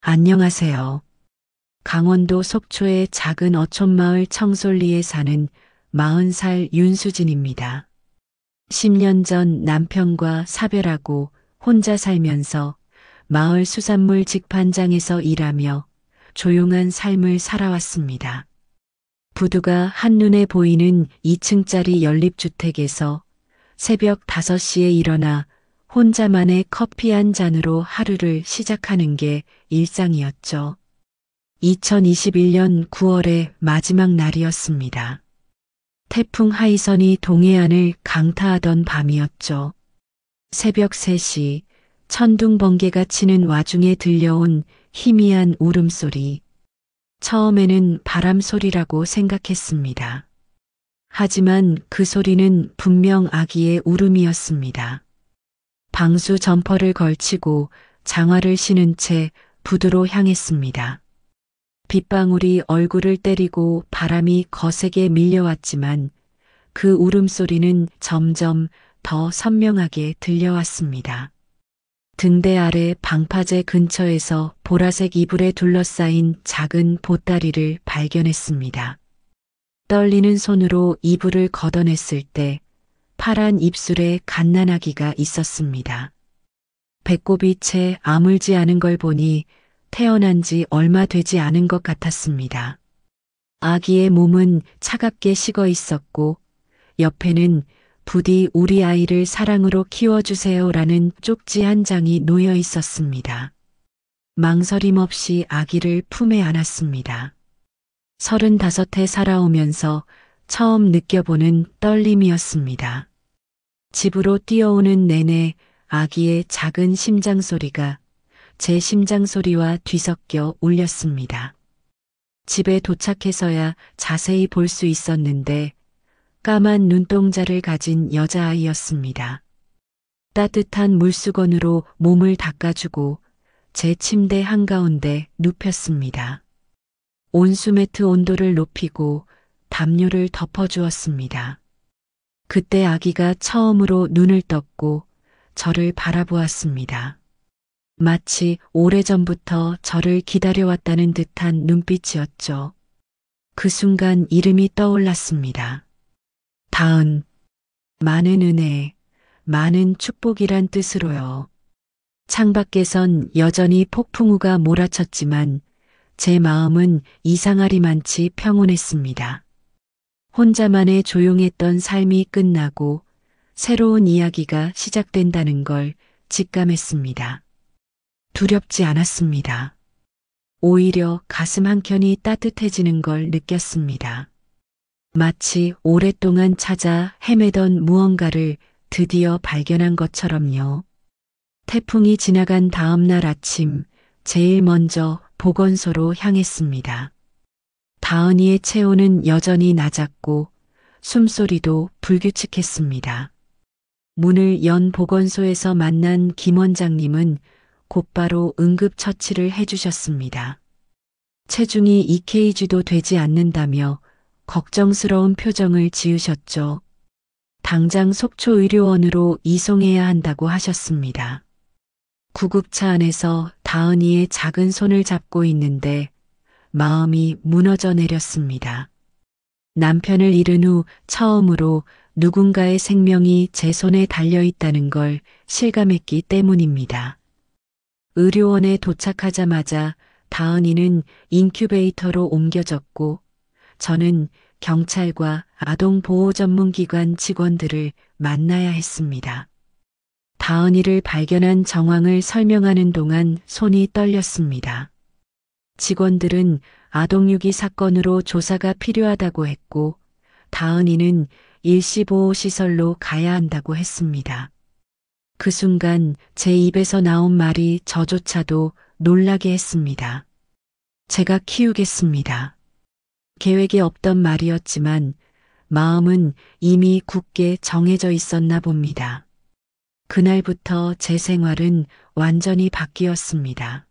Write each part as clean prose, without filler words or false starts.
안녕하세요. 강원도 속초의 작은 어촌마을 청솔리에 사는 40살 윤수진입니다. 10년 전 남편과 사별하고 혼자 살면서 마을 수산물 직판장에서 일하며 조용한 삶을 살아왔습니다. 부두가 한눈에 보이는 2층짜리 연립주택에서 새벽 5시에 일어나 혼자만의 커피 한 잔으로 하루를 시작하는 게 일상이었죠. 2021년 9월의 마지막 날이었습니다. 태풍 하이선이 동해안을 강타하던 밤이었죠. 새벽 3시 천둥 번개가 치는 와중에 들려온 희미한 울음소리. 처음에는 바람 소리라고 생각했습니다. 하지만 그 소리는 분명 아기의 울음이었습니다. 방수 점퍼를 걸치고 장화를 신은 채 부두로 향했습니다. 빗방울이 얼굴을 때리고 바람이 거세게 밀려왔지만 그 울음소리는 점점 더 선명하게 들려왔습니다. 등대 아래 방파제 근처에서 보라색 이불에 둘러싸인 작은 보따리를 발견했습니다. 떨리는 손으로 이불을 걷어냈을 때 파란 입술에 갓난아기가 있었습니다. 배꼽이 채 아물지 않은 걸 보니 태어난 지 얼마 되지 않은 것 같았습니다. 아기의 몸은 차갑게 식어 있었고 옆에는 부디 우리 아이를 사랑으로 키워주세요라는 쪽지 한 장이 놓여 있었습니다. 망설임 없이 아기를 품에 안았습니다. 35해 살아오면서 처음 느껴보는 떨림이었습니다. 집으로 뛰어오는 내내 아기의 작은 심장 소리가 제 심장 소리와 뒤섞여 울렸습니다. 집에 도착해서야 자세히 볼 수 있었는데 까만 눈동자를 가진 여자아이였습니다. 따뜻한 물수건으로 몸을 닦아주고 제 침대 한가운데 눕혔습니다. 온수매트 온도를 높이고 담요를 덮어주었습니다. 그때 아기가 처음으로 눈을 떴고 저를 바라보았습니다. 마치 오래전부터 저를 기다려왔다는 듯한 눈빛이었죠. 그 순간 이름이 떠올랐습니다. 다은, 많은 은혜, 많은 축복이란 뜻으로요. 창밖에선 여전히 폭풍우가 몰아쳤지만 제 마음은 이상하리만치 평온했습니다. 혼자만의 조용했던 삶이 끝나고 새로운 이야기가 시작된다는 걸 직감했습니다. 두렵지 않았습니다. 오히려 가슴 한켠이 따뜻해지는 걸 느꼈습니다. 마치 오랫동안 찾아 헤매던 무언가를 드디어 발견한 것처럼요. 태풍이 지나간 다음 날 아침 제일 먼저 보건소로 향했습니다. 다은이의 체온은 여전히 낮았고 숨소리도 불규칙했습니다. 문을 연 보건소에서 만난 김 원장님은 곧바로 응급처치를 해주셨습니다. 체중이 EKG도 되지 않는다며 걱정스러운 표정을 지으셨죠. 당장 속초의료원으로 이송해야 한다고 하셨습니다. 구급차 안에서 다은이의 작은 손을 잡고 있는데 마음이 무너져 내렸습니다. 남편을 잃은 후 처음으로 누군가의 생명이 제 손에 달려있다는 걸 실감했기 때문입니다. 의료원에 도착하자마자 다은이는 인큐베이터로 옮겨졌고 저는 경찰과 아동보호전문기관 직원들을 만나야 했습니다. 다은이를 발견한 정황을 설명하는 동안 손이 떨렸습니다. 직원들은 아동유기 사건으로 조사가 필요하다고 했고 다은이는 일시보호시설로 가야 한다고 했습니다. 그 순간 제 입에서 나온 말이 저조차도 놀라게 했습니다. 제가 키우겠습니다. 계획에 없던 말이었지만 마음은 이미 굳게 정해져 있었나 봅니다. 그날부터 제 생활은 완전히 바뀌었습니다.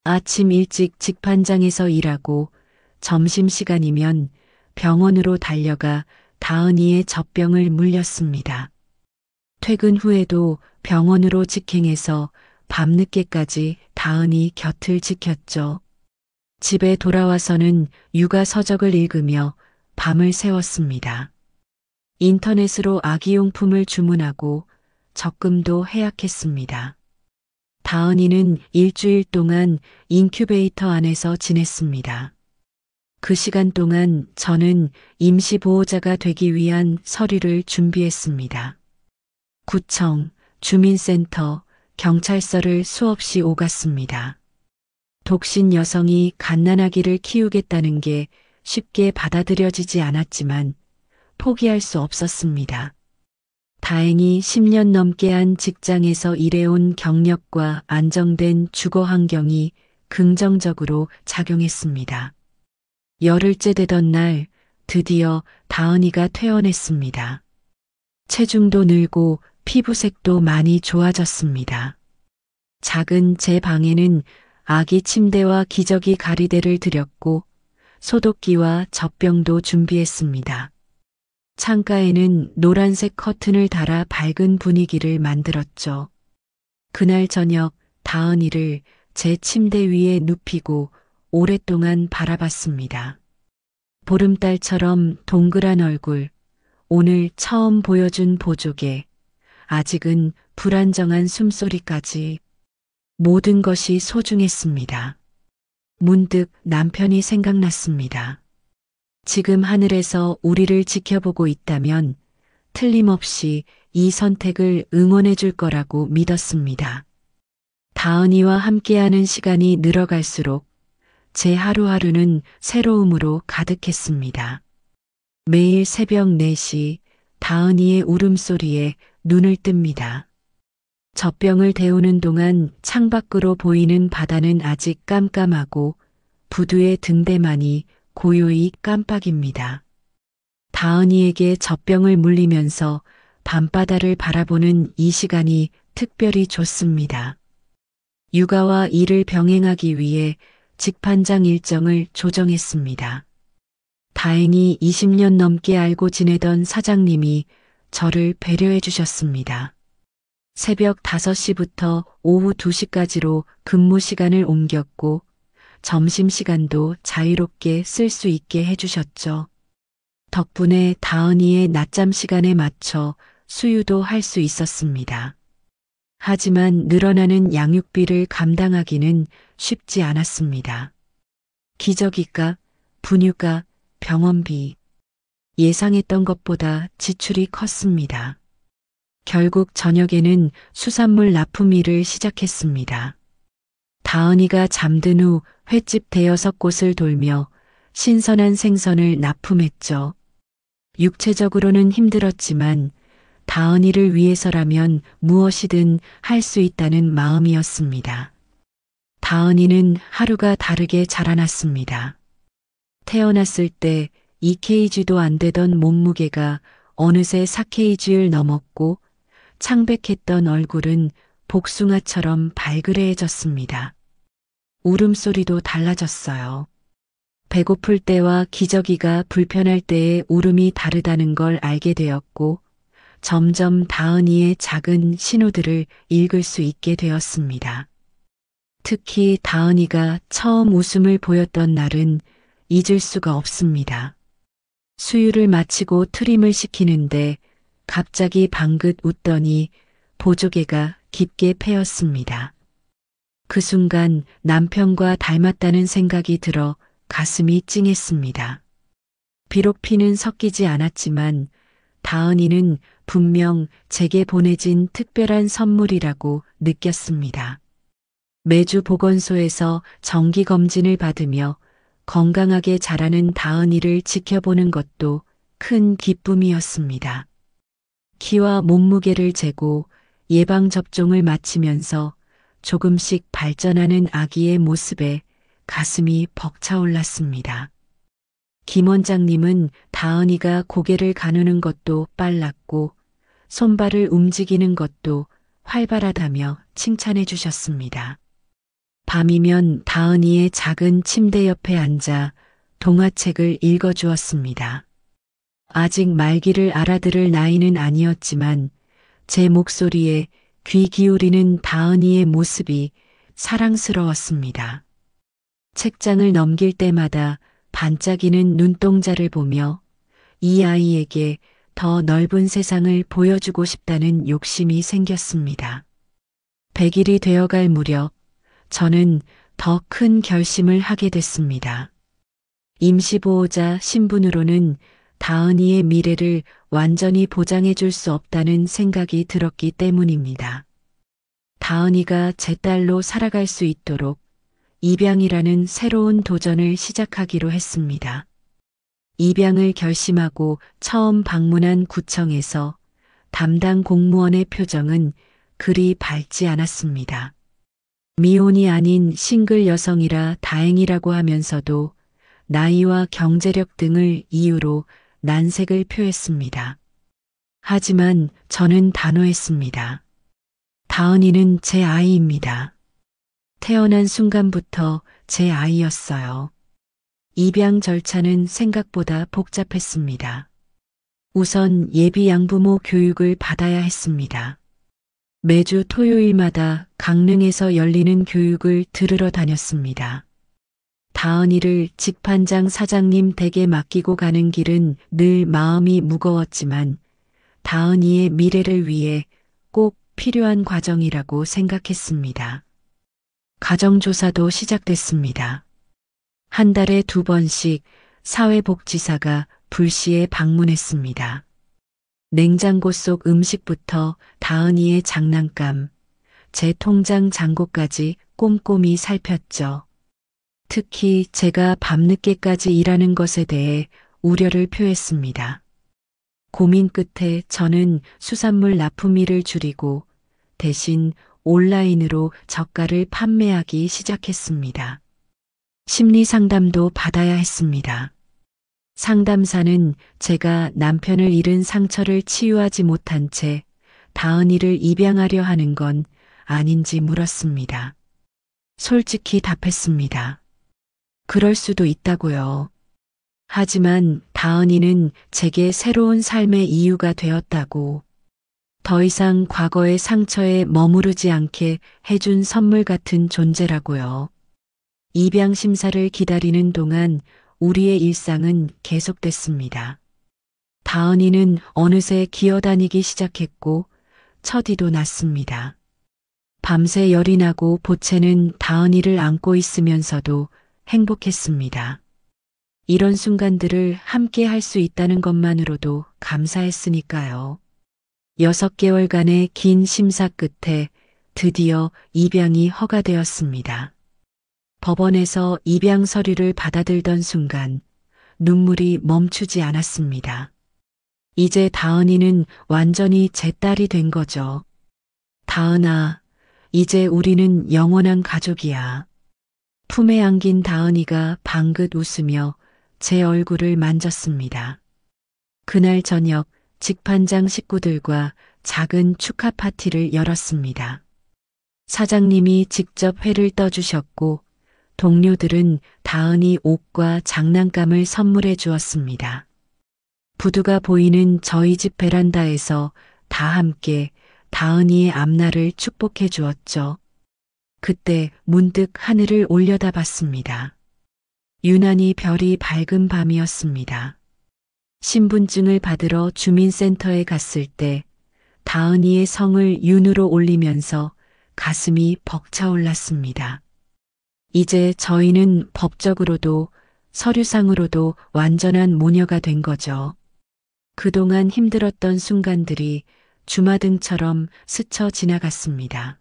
아침 일찍 직판장에서 일하고 점심시간이면 병원으로 달려가 다은이의 젖병을 물렸습니다. 퇴근 후에도 병원으로 직행해서 밤늦게까지 다은이 곁을 지켰죠. 집에 돌아와서는 육아 서적을 읽으며 밤을 새웠습니다. 인터넷으로 아기용품을 주문하고 적금도 해약했습니다. 다은이는 일주일 동안 인큐베이터 안에서 지냈습니다. 그 시간 동안 저는 임시보호자가 되기 위한 서류를 준비했습니다. 구청, 주민센터, 경찰서를 수없이 오갔습니다. 독신 여성이 갓난아기를 키우겠다는 게 쉽게 받아들여지지 않았지만 포기할 수 없었습니다. 다행히 10년 넘게 한 직장에서 일해온 경력과 안정된 주거 환경이 긍정적으로 작용했습니다. 열흘째 되던 날 드디어 다은이가 퇴원했습니다. 체중도 늘고 피부색도 많이 좋아졌습니다. 작은 제 방에는 아기 침대와 기저귀 가리대를 들였고 소독기와 젖병도 준비했습니다. 창가에는 노란색 커튼을 달아 밝은 분위기를 만들었죠. 그날 저녁 다은이를 제 침대 위에 눕히고 오랫동안 바라봤습니다. 보름달처럼 동그란 얼굴, 오늘 처음 보여준 보조개, 아직은 불안정한 숨소리까지 모든 것이 소중했습니다. 문득 남편이 생각났습니다. 지금 하늘에서 우리를 지켜보고 있다면 틀림없이 이 선택을 응원해 줄 거라고 믿었습니다. 다은이와 함께하는 시간이 늘어갈수록 제 하루하루는 새로움으로 가득했습니다. 매일 새벽 4시 다은이의 울음소리에 눈을 뜹니다. 젖병을 데우는 동안 창밖으로 보이는 바다는 아직 깜깜하고 부두의 등대만이 고요히 깜빡입니다. 다은이에게 젖병을 물리면서 밤바다를 바라보는 이 시간이 특별히 좋습니다. 육아와 일을 병행하기 위해 직판장 일정을 조정했습니다. 다행히 20년 넘게 알고 지내던 사장님이 저를 배려해 주셨습니다. 새벽 5시부터 오후 2시까지로 근무 시간을 옮겼고 점심시간도 자유롭게 쓸 수 있게 해주셨죠. 덕분에 다은이의 낮잠 시간에 맞춰 수유도 할 수 있었습니다. 하지만 늘어나는 양육비를 감당하기는 쉽지 않았습니다. 기저귀값, 분유값, 병원비. 예상했던 것보다 지출이 컸습니다. 결국 저녁에는 수산물 납품 일을 시작했습니다. 다은이가 잠든 후 횟집 대여섯 곳을 돌며 신선한 생선을 납품했죠. 육체적으로는 힘들었지만 다은이를 위해서라면 무엇이든 할 수 있다는 마음이었습니다. 다은이는 하루가 다르게 자라났습니다. 태어났을 때 2kg도 안 되던 몸무게가 어느새 4kg를 넘었고 창백했던 얼굴은 복숭아처럼 발그레해졌습니다. 울음소리도 달라졌어요. 배고플 때와 기저귀가 불편할 때의 울음이 다르다는 걸 알게 되었고 점점 다은이의 작은 신호들을 읽을 수 있게 되었습니다. 특히 다은이가 처음 웃음을 보였던 날은 잊을 수가 없습니다. 수유를 마치고 트림을 시키는데 갑자기 방긋 웃더니 보조개가 깊게 패였습니다. 그 순간 남편과 닮았다는 생각이 들어 가슴이 찡했습니다. 비록 피는 섞이지 않았지만 다은이는 분명 제게 보내진 특별한 선물이라고 느꼈습니다. 매주 보건소에서 정기검진을 받으며 건강하게 자라는 다은이를 지켜보는 것도 큰 기쁨이었습니다. 키와 몸무게를 재고 예방접종을 마치면서 조금씩 발전하는 아기의 모습에 가슴이 벅차올랐습니다. 김 원장님은 다은이가 고개를 가누는 것도 빨랐고 손발을 움직이는 것도 활발하다며 칭찬해 주셨습니다. 밤이면 다은이의 작은 침대 옆에 앉아 동화책을 읽어주었습니다. 아직 말귀를 알아들을 나이는 아니었지만 제 목소리에 귀 기울이는 다은이의 모습이 사랑스러웠습니다. 책장을 넘길 때마다 반짝이는 눈동자를 보며 이 아이에게 더 넓은 세상을 보여주고 싶다는 욕심이 생겼습니다. 100일이 되어갈 무렵 저는 더 큰 결심을 하게 됐습니다. 임시보호자 신분으로는 다은이의 미래를 완전히 보장해 줄 수 없다는 생각이 들었기 때문입니다. 다은이가 제 딸로 살아갈 수 있도록 입양이라는 새로운 도전을 시작하기로 했습니다. 입양을 결심하고 처음 방문한 구청에서 담당 공무원의 표정은 그리 밝지 않았습니다. 미혼이 아닌 싱글 여성이라 다행이라고 하면서도 나이와 경제력 등을 이유로 난색을 표했습니다. 하지만 저는 단호했습니다. 다은이는 제 아이입니다. 태어난 순간부터 제 아이였어요. 입양 절차는 생각보다 복잡했습니다. 우선 예비 양부모 교육을 받아야 했습니다. 매주 토요일마다 강릉에서 열리는 교육을 들으러 다녔습니다. 다은이를 직판장 사장님 댁에 맡기고 가는 길은 늘 마음이 무거웠지만 다은이의 미래를 위해 꼭 필요한 과정이라고 생각했습니다. 가정조사도 시작됐습니다. 한 달에 2번씩 사회복지사가 불시에 방문했습니다. 냉장고 속 음식부터 다은이의 장난감, 제 통장 잔고까지 꼼꼼히 살폈죠. 특히 제가 밤늦게까지 일하는 것에 대해 우려를 표했습니다. 고민 끝에 저는 수산물 납품일을 줄이고 대신 온라인으로 젓갈을 판매하기 시작했습니다. 심리 상담도 받아야 했습니다. 상담사는 제가 남편을 잃은 상처를 치유하지 못한 채 다은이를 입양하려 하는 건 아닌지 물었습니다. 솔직히 답했습니다. 그럴 수도 있다고요. 하지만 다은이는 제게 새로운 삶의 이유가 되었다고. 더 이상 과거의 상처에 머무르지 않게 해준 선물 같은 존재라고요. 입양 심사를 기다리는 동안 우리의 일상은 계속됐습니다. 다은이는 어느새 기어다니기 시작했고 첫이도 났습니다. 밤새 열이 나고 보채는 다은이를 안고 있으면서도 행복했습니다. 이런 순간들을 함께 할 수 있다는 것만으로도 감사했으니까요. 6개월간의 긴 심사 끝에 드디어 입양이 허가되었습니다. 법원에서 입양 서류를 받아들던 순간 눈물이 멈추지 않았습니다. 이제 다은이는 완전히 제 딸이 된 거죠. 다은아, 이제 우리는 영원한 가족이야. 품에 안긴 다은이가 방긋 웃으며 제 얼굴을 만졌습니다. 그날 저녁 직판장 식구들과 작은 축하 파티를 열었습니다. 사장님이 직접 회를 떠주셨고 동료들은 다은이 옷과 장난감을 선물해 주었습니다. 부두가 보이는 저희 집 베란다에서 다 함께 다은이의 앞날을 축복해 주었죠. 그때 문득 하늘을 올려다봤습니다. 유난히 별이 밝은 밤이었습니다. 신분증을 받으러 주민센터에 갔을 때 다은이의 성을 윤으로 올리면서 가슴이 벅차올랐습니다. 이제 저희는 법적으로도 서류상으로도 완전한 모녀가 된 거죠. 그동안 힘들었던 순간들이 주마등처럼 스쳐 지나갔습니다.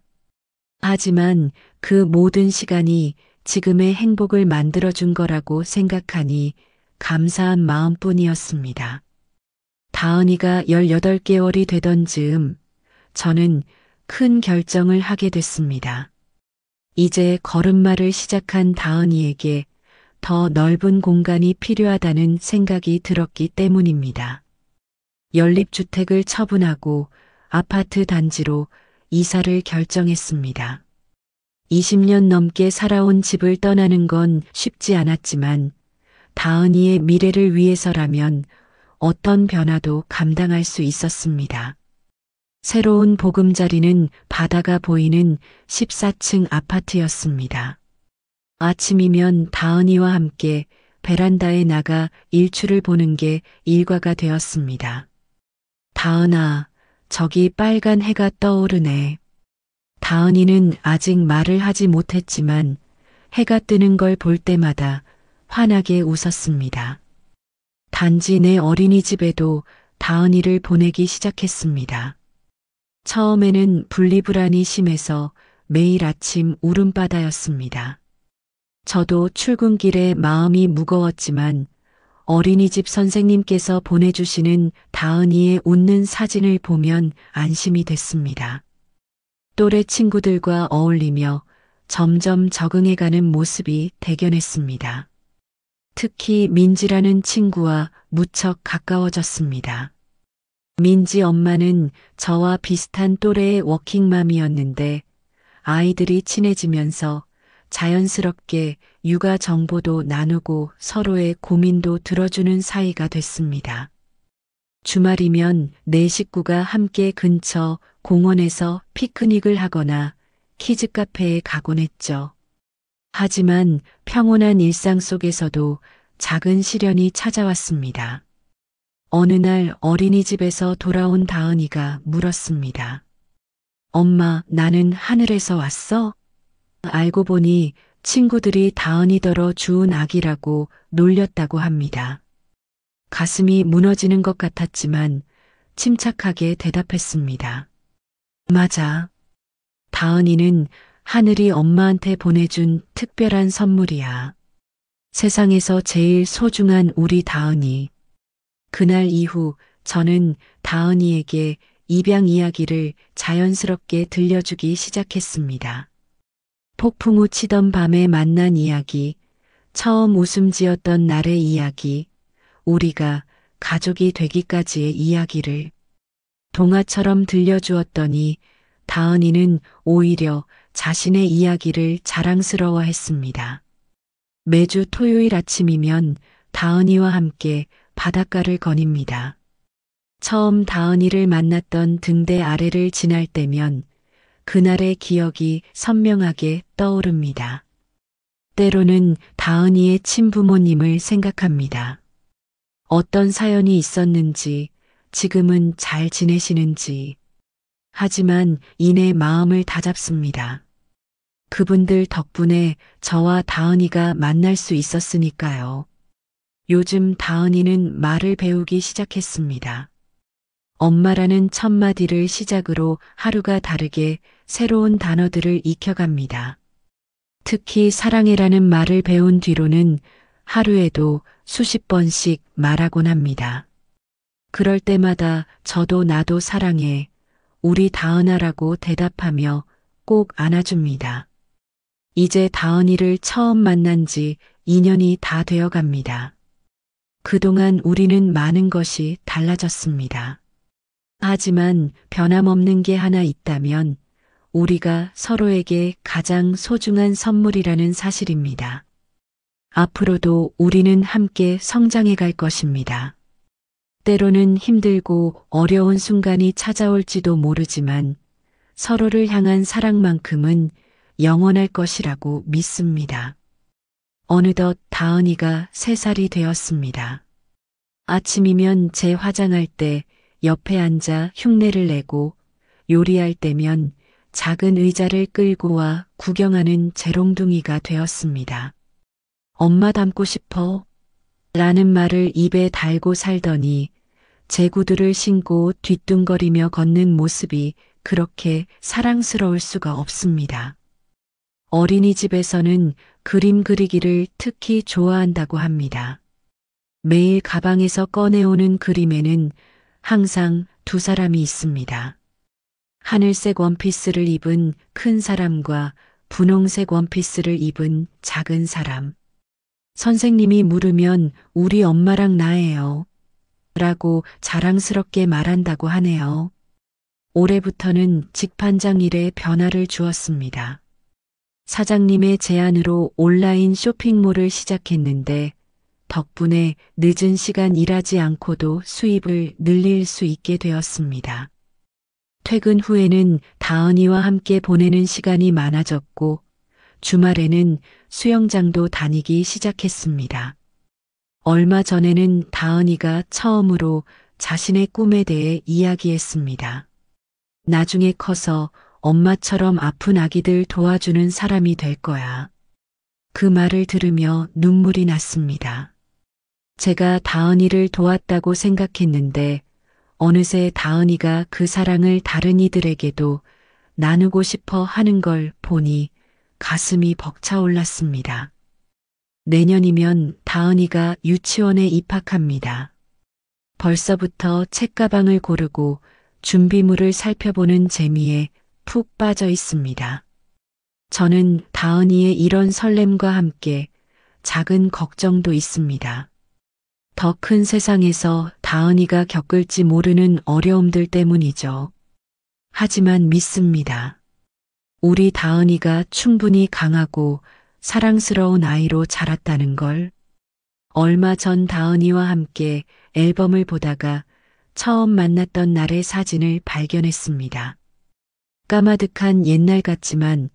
하지만 그 모든 시간이 지금의 행복을 만들어준 거라고 생각하니 감사한 마음뿐이었습니다. 다은이가 18개월이 되던 즈음 저는 큰 결정을 하게 됐습니다. 이제 걸음마를 시작한 다은이에게 더 넓은 공간이 필요하다는 생각이 들었기 때문입니다. 연립주택을 처분하고 아파트 단지로 이사를 결정했습니다. 20년 넘게 살아온 집을 떠나는 건 쉽지 않았지만 다은이의 미래를 위해서라면 어떤 변화도 감당할 수 있었습니다. 새로운 보금자리는 바다가 보이는 14층 아파트였습니다. 아침이면 다은이와 함께 베란다에 나가 일출을 보는 게 일과가 되었습니다. 다은아, 저기 빨간 해가 떠오르네. 다은이는 아직 말을 하지 못했지만 해가 뜨는 걸 볼 때마다 환하게 웃었습니다. 단지 내 어린이집에도 다은이를 보내기 시작했습니다. 처음에는 분리불안이 심해서 매일 아침 울음바다였습니다. 저도 출근길에 마음이 무거웠지만 어린이집 선생님께서 보내주시는 다은이의 웃는 사진을 보면 안심이 됐습니다. 또래 친구들과 어울리며 점점 적응해가는 모습이 대견했습니다. 특히 민지라는 친구와 무척 가까워졌습니다. 민지 엄마는 저와 비슷한 또래의 워킹맘이었는데 아이들이 친해지면서 자연스럽게 육아 정보도 나누고 서로의 고민도 들어주는 사이가 됐습니다. 주말이면 네 식구가 함께 근처 공원에서 피크닉을 하거나 키즈 카페에 가곤 했죠. 하지만 평온한 일상 속에서도 작은 시련이 찾아왔습니다. 어느 날 어린이집에서 돌아온 다은이가 물었습니다. 엄마, 나는 하늘에서 왔어? 알고 보니 친구들이 다은이더러 주운 아기라고 놀렸다고 합니다. 가슴이 무너지는 것 같았지만 침착하게 대답했습니다. 맞아. 다은이는 하늘이 엄마한테 보내준 특별한 선물이야. 세상에서 제일 소중한 우리 다은이. 그날 이후 저는 다은이에게 입양 이야기를 자연스럽게 들려주기 시작했습니다. 폭풍 우 치던 밤에 만난 이야기, 처음 웃음 지었던 날의 이야기, 우리가 가족이 되기까지의 이야기를 동화처럼 들려주었더니 다은이는 오히려 자신의 이야기를 자랑스러워했습니다. 매주 토요일 아침이면 다은이와 함께 바닷가를 거닙니다. 처음 다은이를 만났던 등대 아래를 지날 때면 그날의 기억이 선명하게 떠오릅니다. 때로는 다은이의 친부모님을 생각합니다. 어떤 사연이 있었는지, 지금은 잘 지내시는지. 하지만 이내 마음을 다잡습니다. 그분들 덕분에 저와 다은이가 만날 수 있었으니까요. 요즘 다은이는 말을 배우기 시작했습니다. 엄마라는 첫 마디를 시작으로 하루가 다르게 새로운 단어들을 익혀갑니다. 특히 사랑해라는 말을 배운 뒤로는 하루에도 수십 번씩 말하곤 합니다. 그럴 때마다 저도 나도 사랑해, 우리 다은아라고 대답하며 꼭 안아줍니다. 이제 다은이를 처음 만난 지 2년이 다 되어 갑니다. 그동안 우리는 많은 것이 달라졌습니다. 하지만 변함없는 게 하나 있다면 우리가 서로에게 가장 소중한 선물이라는 사실입니다. 앞으로도 우리는 함께 성장해 갈 것입니다. 때로는 힘들고 어려운 순간이 찾아올지도 모르지만 서로를 향한 사랑만큼은 영원할 것이라고 믿습니다. 어느덧 다은이가 3살이 되었습니다. 아침이면 제 화장할 때 옆에 앉아 흉내를 내고 요리할 때면 작은 의자를 끌고 와 구경하는 재롱둥이가 되었습니다. 엄마 닮고 싶어? 라는 말을 입에 달고 살더니 제 구두를 신고 뒤뚱거리며 걷는 모습이 그렇게 사랑스러울 수가 없습니다. 어린이집에서는 그림 그리기를 특히 좋아한다고 합니다. 매일 가방에서 꺼내오는 그림에는 항상 2사람이 있습니다. 하늘색 원피스를 입은 큰 사람과 분홍색 원피스를 입은 작은 사람. 선생님이 물으면 우리 엄마랑 나예요. 라고 자랑스럽게 말한다고 하네요. 올해부터는 직판장 일에 변화를 주었습니다. 사장님의 제안으로 온라인 쇼핑몰을 시작했는데 덕분에 늦은 시간 일하지 않고도 수입을 늘릴 수 있게 되었습니다. 퇴근 후에는 다은이와 함께 보내는 시간이 많아졌고 주말에는 수영장도 다니기 시작했습니다. 얼마 전에는 다은이가 처음으로 자신의 꿈에 대해 이야기했습니다. 나중에 커서 엄마처럼 아픈 아기들 도와주는 사람이 될 거야. 그 말을 들으며 눈물이 났습니다. 제가 다은이를 도왔다고 생각했는데 어느새 다은이가 그 사랑을 다른 이들에게도 나누고 싶어 하는 걸 보니 가슴이 벅차올랐습니다. 내년이면 다은이가 유치원에 입학합니다. 벌써부터 책가방을 고르고 준비물을 살펴보는 재미에 푹 빠져 있습니다. 저는 다은이의 이런 설렘과 함께 작은 걱정도 있습니다. 더 큰 세상에서 다은이가 겪을지 모르는 어려움들 때문이죠. 하지만 믿습니다. 우리 다은이가 충분히 강하고 사랑스러운 아이로 자랐다는 걸. 얼마 전 다은이와 함께 앨범을 보다가 처음 만났던 날의 사진을 발견했습니다. 까마득한 옛날 같지만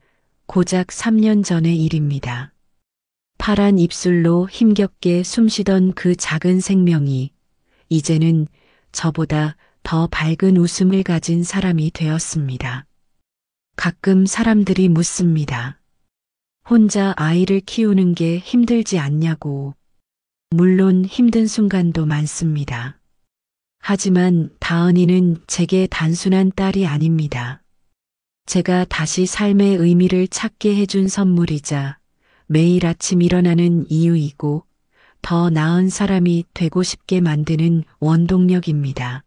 고작 3년 전의 일입니다. 파란 입술로 힘겹게 숨쉬던 그 작은 생명이 이제는 저보다 더 밝은 웃음을 가진 사람이 되었습니다. 가끔 사람들이 묻습니다. 혼자 아이를 키우는 게 힘들지 않냐고. 물론 힘든 순간도 많습니다. 하지만 다은이는 제게 단순한 딸이 아닙니다. 제가 다시 삶의 의미를 찾게 해준 선물이자 매일 아침 일어나는 이유이고 더 나은 사람이 되고 싶게 만드는 원동력입니다.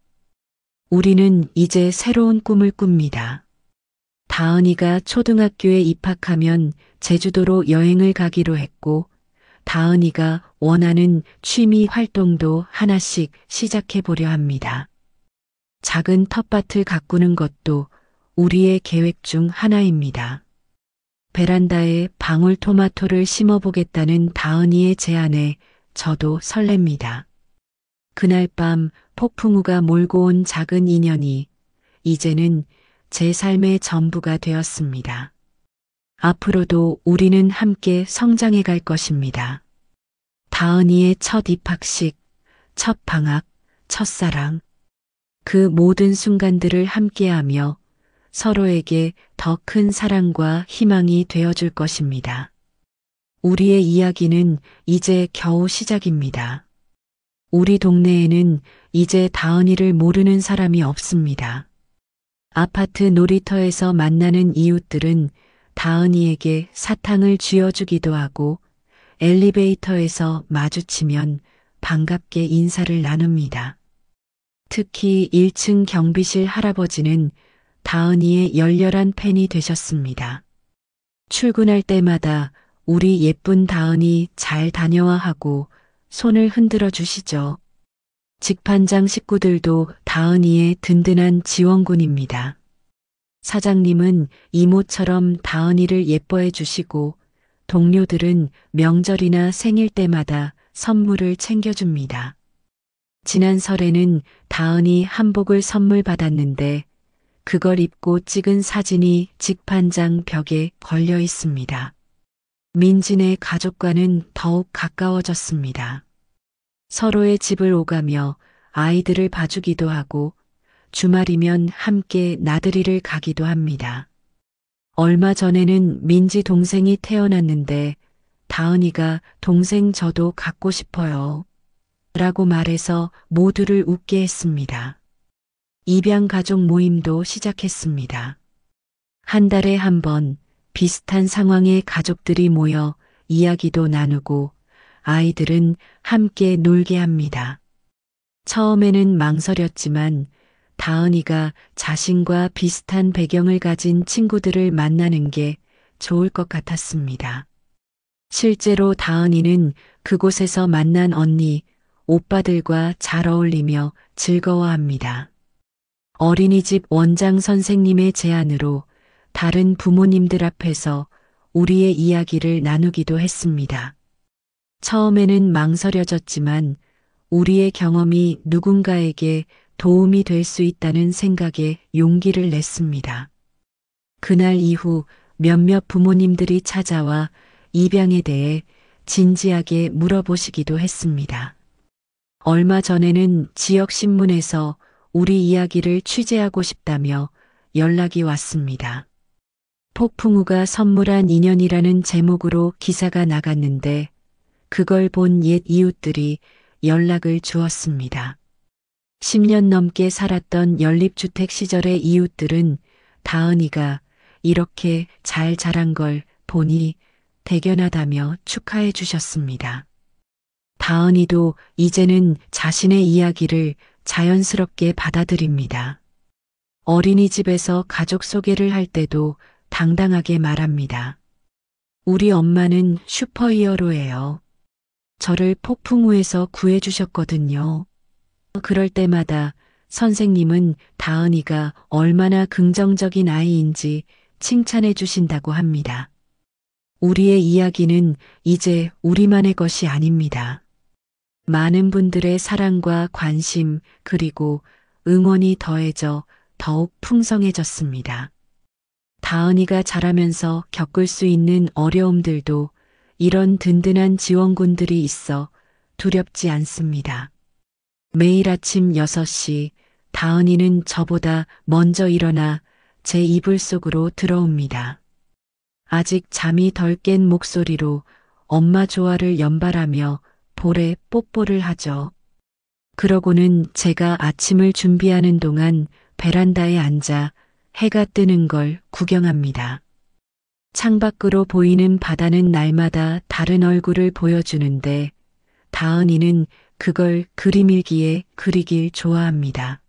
우리는 이제 새로운 꿈을 꿉니다. 다은이가 초등학교에 입학하면 제주도로 여행을 가기로 했고 다은이가 원하는 취미 활동도 하나씩 시작해 보려 합니다. 작은 텃밭을 가꾸는 것도 우리의 계획 중 하나입니다. 베란다에 방울토마토를 심어보겠다는 다은이의 제안에 저도 설렙니다. 그날 밤 폭풍우가 몰고 온 작은 인연이 이제는 제 삶의 전부가 되었습니다. 앞으로도 우리는 함께 성장해 갈 것입니다. 다은이의 첫 입학식, 첫 방학, 첫사랑. 그 모든 순간들을 함께하며 서로에게 더 큰 사랑과 희망이 되어줄 것입니다. 우리의 이야기는 이제 겨우 시작입니다. 우리 동네에는 이제 다은이를 모르는 사람이 없습니다. 아파트 놀이터에서 만나는 이웃들은 다은이에게 사탕을 쥐어주기도 하고 엘리베이터에서 마주치면 반갑게 인사를 나눕니다. 특히 1층 경비실 할아버지는 다은이의 열렬한 팬이 되셨습니다. 출근할 때마다 우리 예쁜 다은이 잘 다녀와 하고 손을 흔들어 주시죠. 직판장 식구들도 다은이의 든든한 지원군입니다. 사장님은 이모처럼 다은이를 예뻐해 주시고 동료들은 명절이나 생일 때마다 선물을 챙겨줍니다. 지난 설에는 다은이 한복을 선물 받았는데 그걸 입고 찍은 사진이 직판장 벽에 걸려 있습니다. 민진의 가족과는 더욱 가까워졌습니다. 서로의 집을 오가며 아이들을 봐주기도 하고 주말이면 함께 나들이를 가기도 합니다. 얼마 전에는 민지 동생이 태어났는데 다은이가 동생 저도 갖고 싶어요. 라고 말해서 모두를 웃게 했습니다. 입양 가족 모임도 시작했습니다. 한 달에 한 번 비슷한 상황의 가족들이 모여 이야기도 나누고 아이들은 함께 놀게 합니다. 처음에는 망설였지만 다은이가 자신과 비슷한 배경을 가진 친구들을 만나는 게 좋을 것 같았습니다. 실제로 다은이는 그곳에서 만난 언니, 오빠들과 잘 어울리며 즐거워합니다. 어린이집 원장 선생님의 제안으로 다른 부모님들 앞에서 우리의 이야기를 나누기도 했습니다. 처음에는 망설여졌지만 우리의 경험이 누군가에게 도움이 될 수 있다는 생각에 용기를 냈습니다. 그날 이후 몇몇 부모님들이 찾아와 입양에 대해 진지하게 물어보시기도 했습니다. 얼마 전에는 지역신문에서 우리 이야기를 취재하고 싶다며 연락이 왔습니다. 폭풍우가 선물한 인연이라는 제목으로 기사가 나갔는데 그걸 본 옛 이웃들이 연락을 주었습니다. 10년 넘게 살았던 연립주택 시절의 이웃들은 다은이가 이렇게 잘 자란 걸 보니 대견하다며 축하해 주셨습니다. 다은이도 이제는 자신의 이야기를 자연스럽게 받아들입니다. 어린이집에서 가족 소개를 할 때도 당당하게 말합니다. 우리 엄마는 슈퍼히어로예요. 저를 폭풍우에서 구해주셨거든요. 그럴 때마다 선생님은 다은이가 얼마나 긍정적인 아이인지 칭찬해 주신다고 합니다. 우리의 이야기는 이제 우리만의 것이 아닙니다. 많은 분들의 사랑과 관심 그리고 응원이 더해져 더욱 풍성해졌습니다. 다은이가 자라면서 겪을 수 있는 어려움들도 이런 든든한 지원군들이 있어 두렵지 않습니다. 매일 아침 6시 다은이는 저보다 먼저 일어나 제 이불 속으로 들어옵니다. 아직 잠이 덜 깬 목소리로 엄마 좋아를 연발하며 볼에 뽀뽀를 하죠. 그러고는 제가 아침을 준비하는 동안 베란다에 앉아 해가 뜨는 걸 구경합니다. 창밖으로 보이는 바다는 날마다 다른 얼굴을 보여주는데 다은이는 그걸 그림일기에 그리길 좋아합니다.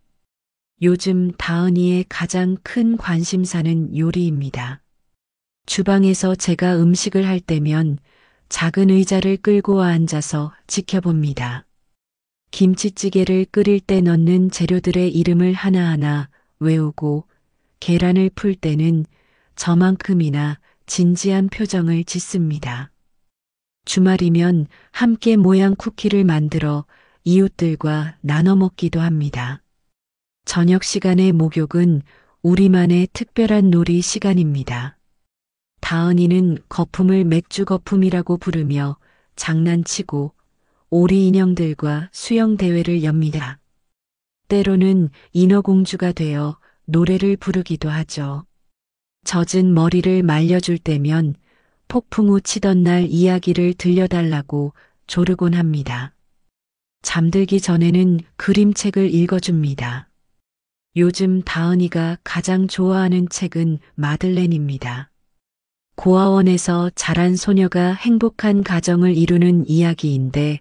요즘 다은이의 가장 큰 관심사는 요리입니다. 주방에서 제가 음식을 할 때면 작은 의자를 끌고 와 앉아서 지켜봅니다. 김치찌개를 끓일 때 넣는 재료들의 이름을 하나하나 외우고 계란을 풀 때는 저만큼이나 진지한 표정을 짓습니다. 주말이면 함께 모양 쿠키를 만들어 이웃들과 나눠 먹기도 합니다. 저녁 시간의 목욕은 우리만의 특별한 놀이 시간입니다. 다은이는 거품을 맥주 거품이라고 부르며 장난치고 오리 인형들과 수영 대회를 엽니다. 때로는 인어공주가 되어 노래를 부르기도 하죠. 젖은 머리를 말려줄 때면 폭풍우 치던 날 이야기를 들려달라고 조르곤 합니다. 잠들기 전에는 그림책을 읽어줍니다. 요즘 다은이가 가장 좋아하는 책은 마들렌입니다. 고아원에서 자란 소녀가 행복한 가정을 이루는 이야기인데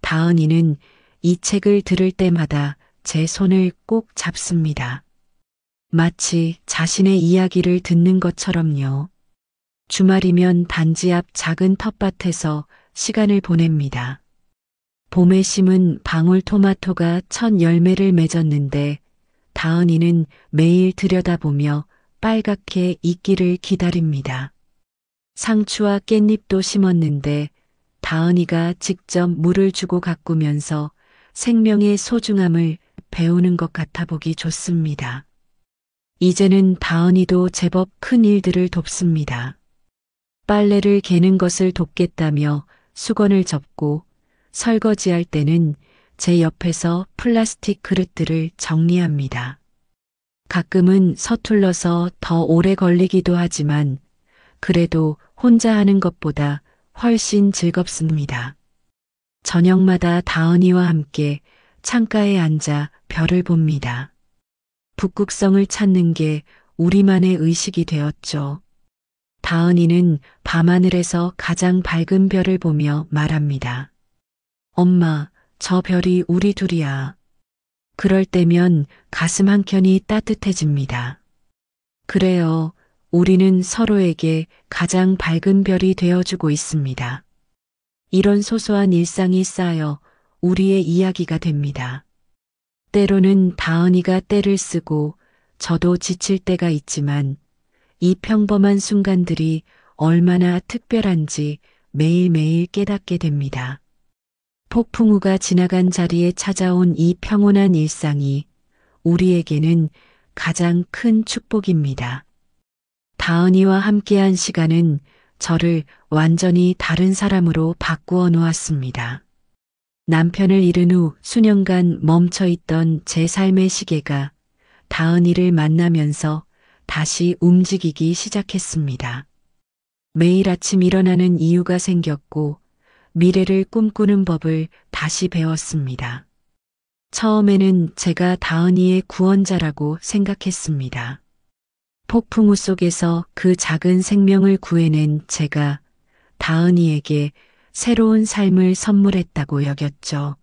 다은이는 이 책을 들을 때마다 제 손을 꼭 잡습니다. 마치 자신의 이야기를 듣는 것처럼요. 주말이면 단지 앞 작은 텃밭에서 시간을 보냅니다. 봄에 심은 방울토마토가 첫 열매를 맺었는데 다은이는 매일 들여다보며 빨갛게 익기를 기다립니다. 상추와 깻잎도 심었는데 다은이가 직접 물을 주고 가꾸면서 생명의 소중함을 배우는 것 같아 보기 좋습니다. 이제는 다은이도 제법 큰 일들을 돕습니다. 빨래를 개는 것을 돕겠다며 수건을 접고 설거지할 때는 제 옆에서 플라스틱 그릇들을 정리합니다. 가끔은 서툴러서 더 오래 걸리기도 하지만 그래도 혼자 하는 것보다 훨씬 즐겁습니다. 저녁마다 다은이와 함께 창가에 앉아 별을 봅니다. 북극성을 찾는 게 우리만의 의식이 되었죠. 다은이는 밤하늘에서 가장 밝은 별을 보며 말합니다. 엄마, 저 별이 우리 둘이야. 그럴 때면 가슴 한켠이 따뜻해집니다. 그래요. 우리는 서로에게 가장 밝은 별이 되어주고 있습니다. 이런 소소한 일상이 쌓여 우리의 이야기가 됩니다. 때로는 다은이가 떼를 쓰고 저도 지칠 때가 있지만 이 평범한 순간들이 얼마나 특별한지 매일매일 깨닫게 됩니다. 폭풍우가 지나간 자리에 찾아온 이 평온한 일상이 우리에게는 가장 큰 축복입니다. 다은이와 함께한 시간은 저를 완전히 다른 사람으로 바꾸어 놓았습니다. 남편을 잃은 후 수년간 멈춰있던 제 삶의 시계가 다은이를 만나면서 다시 움직이기 시작했습니다. 매일 아침 일어나는 이유가 생겼고 미래를 꿈꾸는 법을 다시 배웠습니다. 처음에는 제가 다은이의 구원자라고 생각했습니다. 폭풍우 속에서 그 작은 생명을 구해낸 제가 다은이에게 새로운 삶을 선물했다고 여겼죠.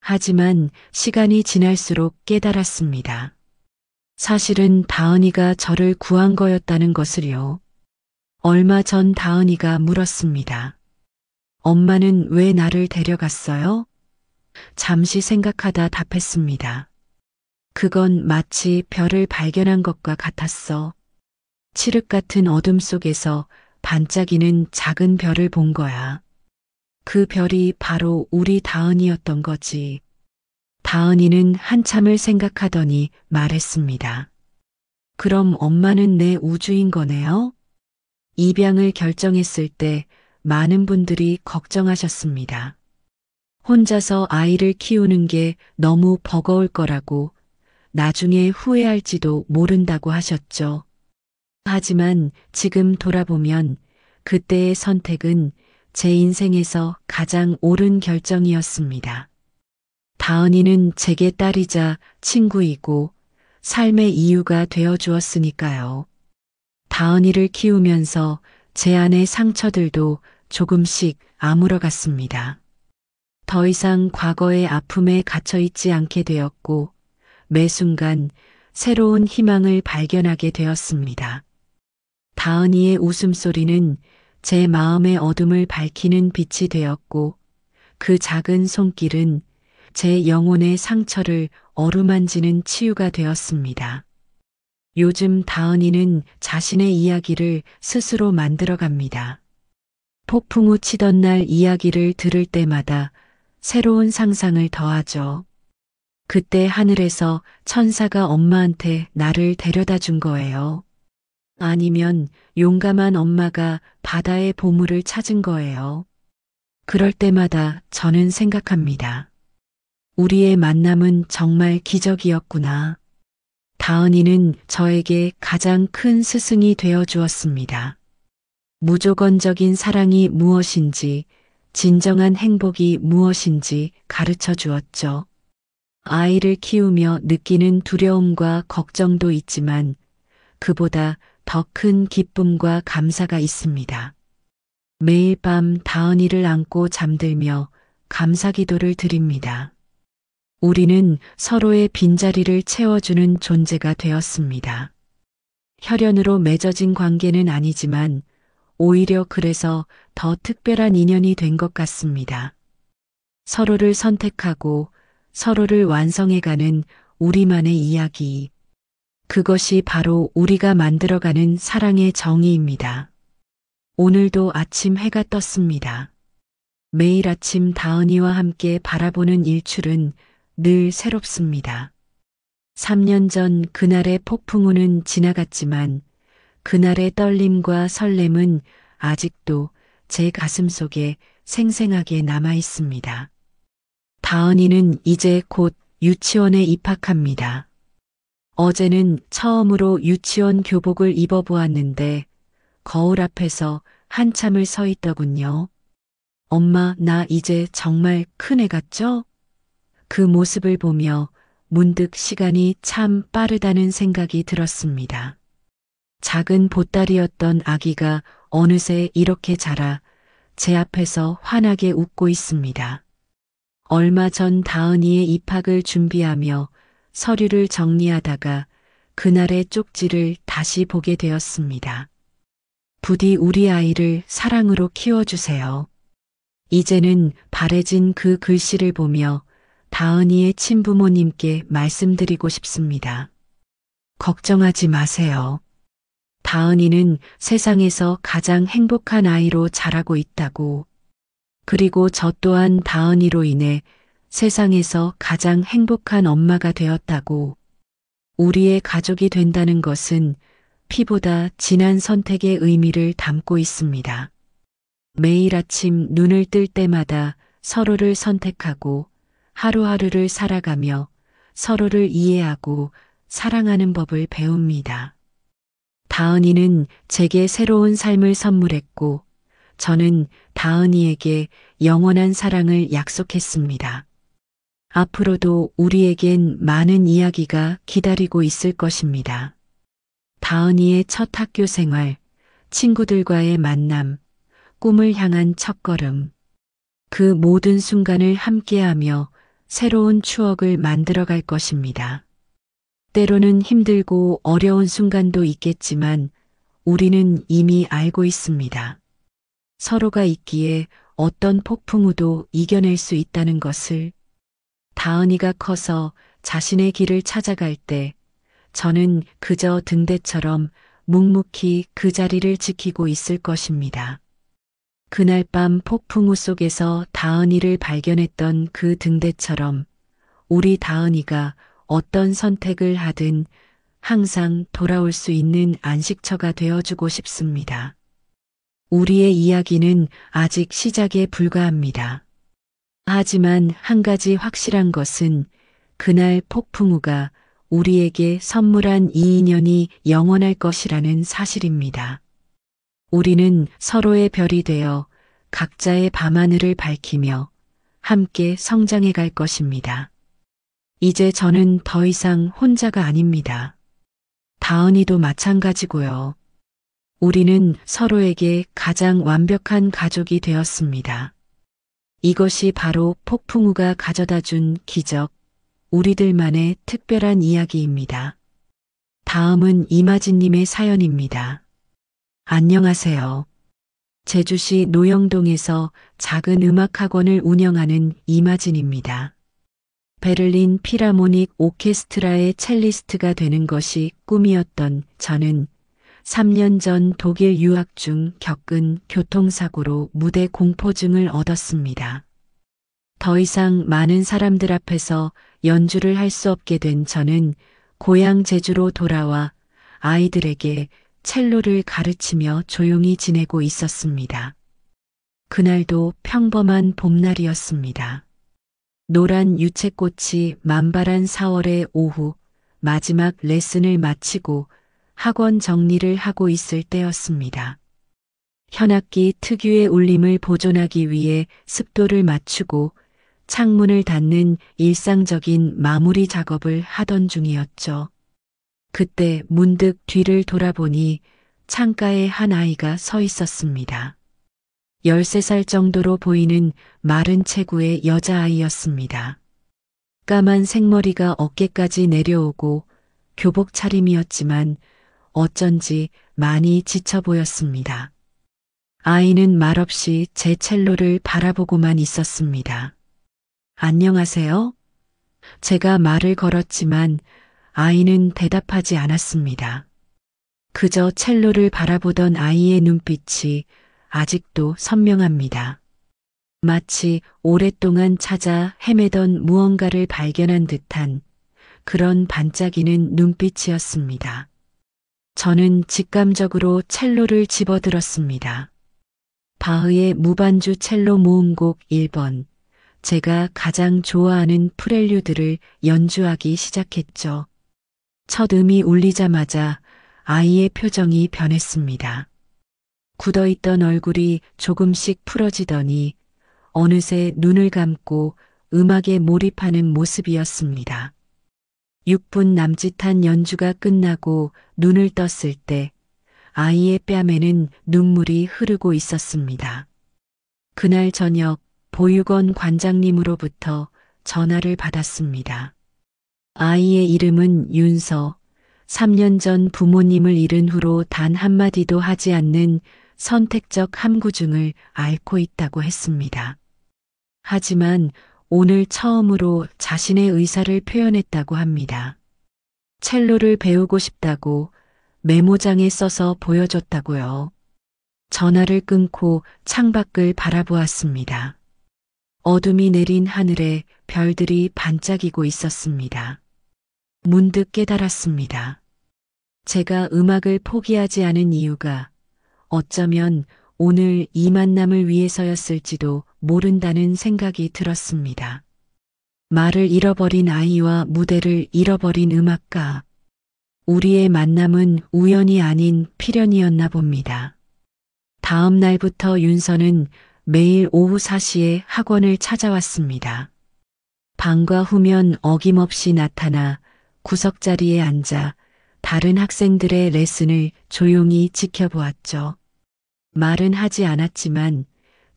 하지만 시간이 지날수록 깨달았습니다. 사실은 다은이가 저를 구한 거였다는 것을요. 얼마 전 다은이가 물었습니다. 엄마는 왜 나를 데려갔어요? 잠시 생각하다 답했습니다. 그건 마치 별을 발견한 것과 같았어. 칠흑 같은 어둠 속에서 반짝이는 작은 별을 본 거야. 그 별이 바로 우리 다은이였던 거지. 다은이는 한참을 생각하더니 말했습니다. 그럼 엄마는 내 우주인 거네요? 입양을 결정했을 때 많은 분들이 걱정하셨습니다. 혼자서 아이를 키우는 게 너무 버거울 거라고, 나중에 후회할지도 모른다고 하셨죠. 하지만 지금 돌아보면 그때의 선택은 제 인생에서 가장 옳은 결정이었습니다. 다은이는 제게 딸이자 친구이고 삶의 이유가 되어 주었으니까요. 다은이를 키우면서 제 안의 상처들도 조금씩 아물어갔습니다. 더 이상 과거의 아픔에 갇혀 있지 않게 되었고 매 순간 새로운 희망을 발견하게 되었습니다. 다은이의 웃음소리는 제 마음의 어둠을 밝히는 빛이 되었고 그 작은 손길은 제 영혼의 상처를 어루만지는 치유가 되었습니다. 요즘 다은이는 자신의 이야기를 스스로 만들어갑니다. 폭풍우 치던 날 이야기를 들을 때마다 새로운 상상을 더하죠. 그때 하늘에서 천사가 엄마한테 나를 데려다 준 거예요. 아니면 용감한 엄마가 바다의 보물을 찾은 거예요. 그럴 때마다 저는 생각합니다. 우리의 만남은 정말 기적이었구나. 다은이는 저에게 가장 큰 스승이 되어 주었습니다. 무조건적인 사랑이 무엇인지, 진정한 행복이 무엇인지 가르쳐 주었죠. 아이를 키우며 느끼는 두려움과 걱정도 있지만 그보다 더 큰 기쁨과 감사가 있습니다. 매일 밤 다은이를 안고 잠들며 감사 기도를 드립니다. 우리는 서로의 빈자리를 채워주는 존재가 되었습니다. 혈연으로 맺어진 관계는 아니지만 오히려 그래서 더 특별한 인연이 된 것 같습니다. 서로를 선택하고 서로를 완성해가는 우리만의 이야기. 그것이 바로 우리가 만들어가는 사랑의 정의입니다. 오늘도 아침 해가 떴습니다. 매일 아침 다은이와 함께 바라보는 일출은 늘 새롭습니다. 3년 전 그날의 폭풍우는 지나갔지만 그날의 떨림과 설렘은 아직도 제 가슴 속에 생생하게 남아 있습니다. 다은이는 이제 곧 유치원에 입학합니다. 어제는 처음으로 유치원 교복을 입어보았는데 거울 앞에서 한참을 서 있더군요. 엄마, 나 이제 정말 큰 애 같죠? 그 모습을 보며 문득 시간이 참 빠르다는 생각이 들었습니다. 작은 보따리였던 아기가 어느새 이렇게 자라 제 앞에서 환하게 웃고 있습니다. 얼마 전 다은이의 입학을 준비하며 서류를 정리하다가 그날의 쪽지를 다시 보게 되었습니다. 부디 우리 아이를 사랑으로 키워주세요. 이제는 바래진 그 글씨를 보며 다은이의 친부모님께 말씀드리고 싶습니다. 걱정하지 마세요. 다은이는 세상에서 가장 행복한 아이로 자라고 있다고. 그리고 저 또한 다은이로 인해 세상에서 가장 행복한 엄마가 되었다고 우리의 가족이 된다는 것은 피보다 진한 선택의 의미를 담고 있습니다. 매일 아침 눈을 뜰 때마다 서로를 선택하고 하루하루를 살아가며 서로를 이해하고 사랑하는 법을 배웁니다. 다은이는 제게 새로운 삶을 선물했고 저는 다은이에게 영원한 사랑을 약속했습니다. 앞으로도 우리에겐 많은 이야기가 기다리고 있을 것입니다. 다은이의 첫 학교 생활, 친구들과의 만남, 꿈을 향한 첫걸음. 그 모든 순간을 함께하며 새로운 추억을 만들어갈 것입니다. 때로는 힘들고 어려운 순간도 있겠지만 우리는 이미 알고 있습니다. 서로가 있기에 어떤 폭풍우도 이겨낼 수 있다는 것을. 다은이가 커서 자신의 길을 찾아갈 때 저는 그저 등대처럼 묵묵히 그 자리를 지키고 있을 것입니다. 그날 밤 폭풍우 속에서 다은이를 발견했던 그 등대처럼 우리 다은이가 어떤 선택을 하든 항상 돌아올 수 있는 안식처가 되어주고 싶습니다. 우리의 이야기는 아직 시작에 불과합니다. 하지만 한 가지 확실한 것은 그날 폭풍우가 우리에게 선물한 이 인연이 영원할 것이라는 사실입니다. 우리는 서로의 별이 되어 각자의 밤하늘을 밝히며 함께 성장해 갈 것입니다. 이제 저는 더 이상 혼자가 아닙니다. 다은이도 마찬가지고요. 우리는 서로에게 가장 완벽한 가족이 되었습니다. 이것이 바로 폭풍우가 가져다 준 기적, 우리들만의 특별한 이야기입니다. 다음은 이마진님의 사연입니다. 안녕하세요. 제주시 노영동에서 작은 음악학원을 운영하는 이마진입니다. 베를린 필하모닉 오케스트라의 첼리스트가 되는 것이 꿈이었던 저는 3년 전 독일 유학 중 겪은 교통사고로 무대 공포증을 얻었습니다. 더 이상 많은 사람들 앞에서 연주를 할 수 없게 된 저는 고향 제주로 돌아와 아이들에게 첼로를 가르치며 조용히 지내고 있었습니다. 그날도 평범한 봄날이었습니다. 노란 유채꽃이 만발한 4월의 오후 마지막 레슨을 마치고 학원 정리를 하고 있을 때였습니다. 현악기 특유의 울림을 보존하기 위해 습도를 맞추고 창문을 닫는 일상적인 마무리 작업을 하던 중이었죠. 그때 문득 뒤를 돌아보니 창가에 한 아이가 서 있었습니다. 13살 정도로 보이는 마른 체구의 여자아이였습니다. 까만 생머리가 어깨까지 내려오고 교복 차림이었지만 어쩐지 많이 지쳐 보였습니다. 아이는 말없이 제 첼로를 바라보고만 있었습니다. 안녕하세요? 제가 말을 걸었지만 아이는 대답하지 않았습니다. 그저 첼로를 바라보던 아이의 눈빛이 아직도 선명합니다. 마치 오랫동안 찾아 헤매던 무언가를 발견한 듯한 그런 반짝이는 눈빛이었습니다. 저는 직감적으로 첼로를 집어들었습니다. 바흐의 무반주 첼로 모음곡 1번, 제가 가장 좋아하는 프렐류드를 연주하기 시작했죠. 첫 음이 울리자마자 아이의 표정이 변했습니다. 굳어있던 얼굴이 조금씩 풀어지더니 어느새 눈을 감고 음악에 몰입하는 모습이었습니다. 6분 남짓한 연주가 끝나고 눈을 떴을 때 아이의 뺨에는 눈물이 흐르고 있었습니다. 그날 저녁 보육원 관장님으로부터 전화를 받았습니다. 아이의 이름은 윤서, 3년 전 부모님을 잃은 후로 단 한마디도 하지 않는 선택적 함구증을 앓고 있다고 했습니다. 하지만 오늘 처음으로 자신의 의사를 표현했다고 합니다. 첼로를 배우고 싶다고 메모장에 써서 보여줬다고요. 전화를 끊고 창밖을 바라보았습니다. 어둠이 내린 하늘에 별들이 반짝이고 있었습니다. 문득 깨달았습니다. 제가 음악을 포기하지 않은 이유가 어쩌면 오늘 이 만남을 위해서였을지도 모른다는 생각이 들었습니다. 말을 잃어버린 아이와 무대를 잃어버린 음악가. 우리의 만남은 우연이 아닌 필연이었나 봅니다. 다음 날부터 윤서는 매일 오후 4시에 학원을 찾아왔습니다. 방과 후면 어김없이 나타나 구석자리에 앉아 다른 학생들의 레슨을 조용히 지켜보았죠. 말은 하지 않았지만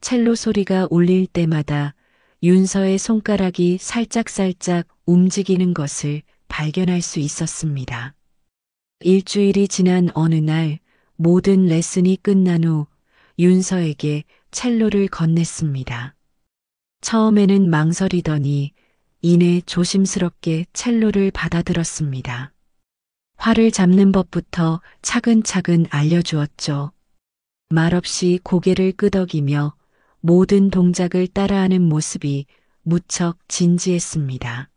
첼로 소리가 울릴 때마다 윤서의 손가락이 살짝살짝 움직이는 것을 발견할 수 있었습니다. 일주일이 지난 어느 날 모든 레슨이 끝난 후 윤서에게 첼로를 건넸습니다. 처음에는 망설이더니 이내 조심스럽게 첼로를 받아들었습니다. 활을 잡는 법부터 차근차근 알려주었죠. 말없이 고개를 끄덕이며 모든 동작을 따라하는 모습이 무척 진지했습니다.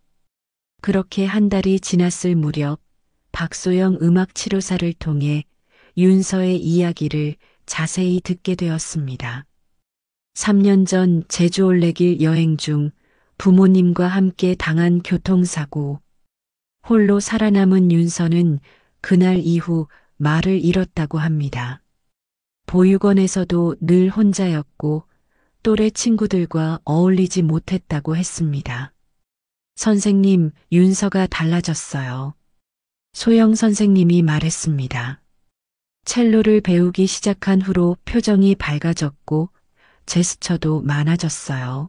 그렇게 한 달이 지났을 무렵 박소영 음악치료사를 통해 윤서의 이야기를 자세히 듣게 되었습니다. 3년 전 제주 올레길 여행 중 부모님과 함께 당한 교통사고. 홀로 살아남은 윤서는 그날 이후 말을 잃었다고 합니다. 보육원에서도 늘 혼자였고 또래 친구들과 어울리지 못했다고 했습니다. 선생님, 윤서가 달라졌어요. 소영 선생님이 말했습니다. 첼로를 배우기 시작한 후로 표정이 밝아졌고 제스처도 많아졌어요.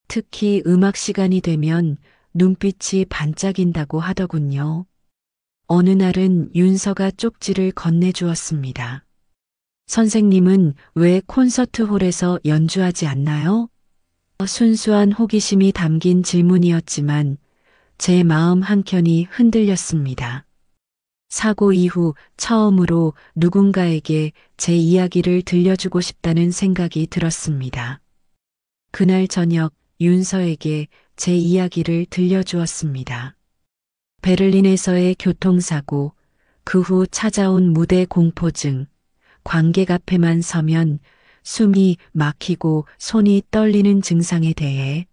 특히 음악 시간이 되면 눈빛이 반짝인다고 하더군요. 어느 날은 윤서가 쪽지를 건네주었습니다. 선생님은 왜 콘서트홀에서 연주하지 않나요? 순수한 호기심이 담긴 질문이었지만 제 마음 한켠이 흔들렸습니다. 사고 이후 처음으로 누군가에게 제 이야기를 들려주고 싶다는 생각이 들었습니다. 그날 저녁 윤서에게 제 이야기를 들려주었습니다. 베를린에서의 교통사고, 그 후 찾아온 무대 공포증, 관객 앞에만 서면 숨이 막히고 손이 떨리는 증상에 대해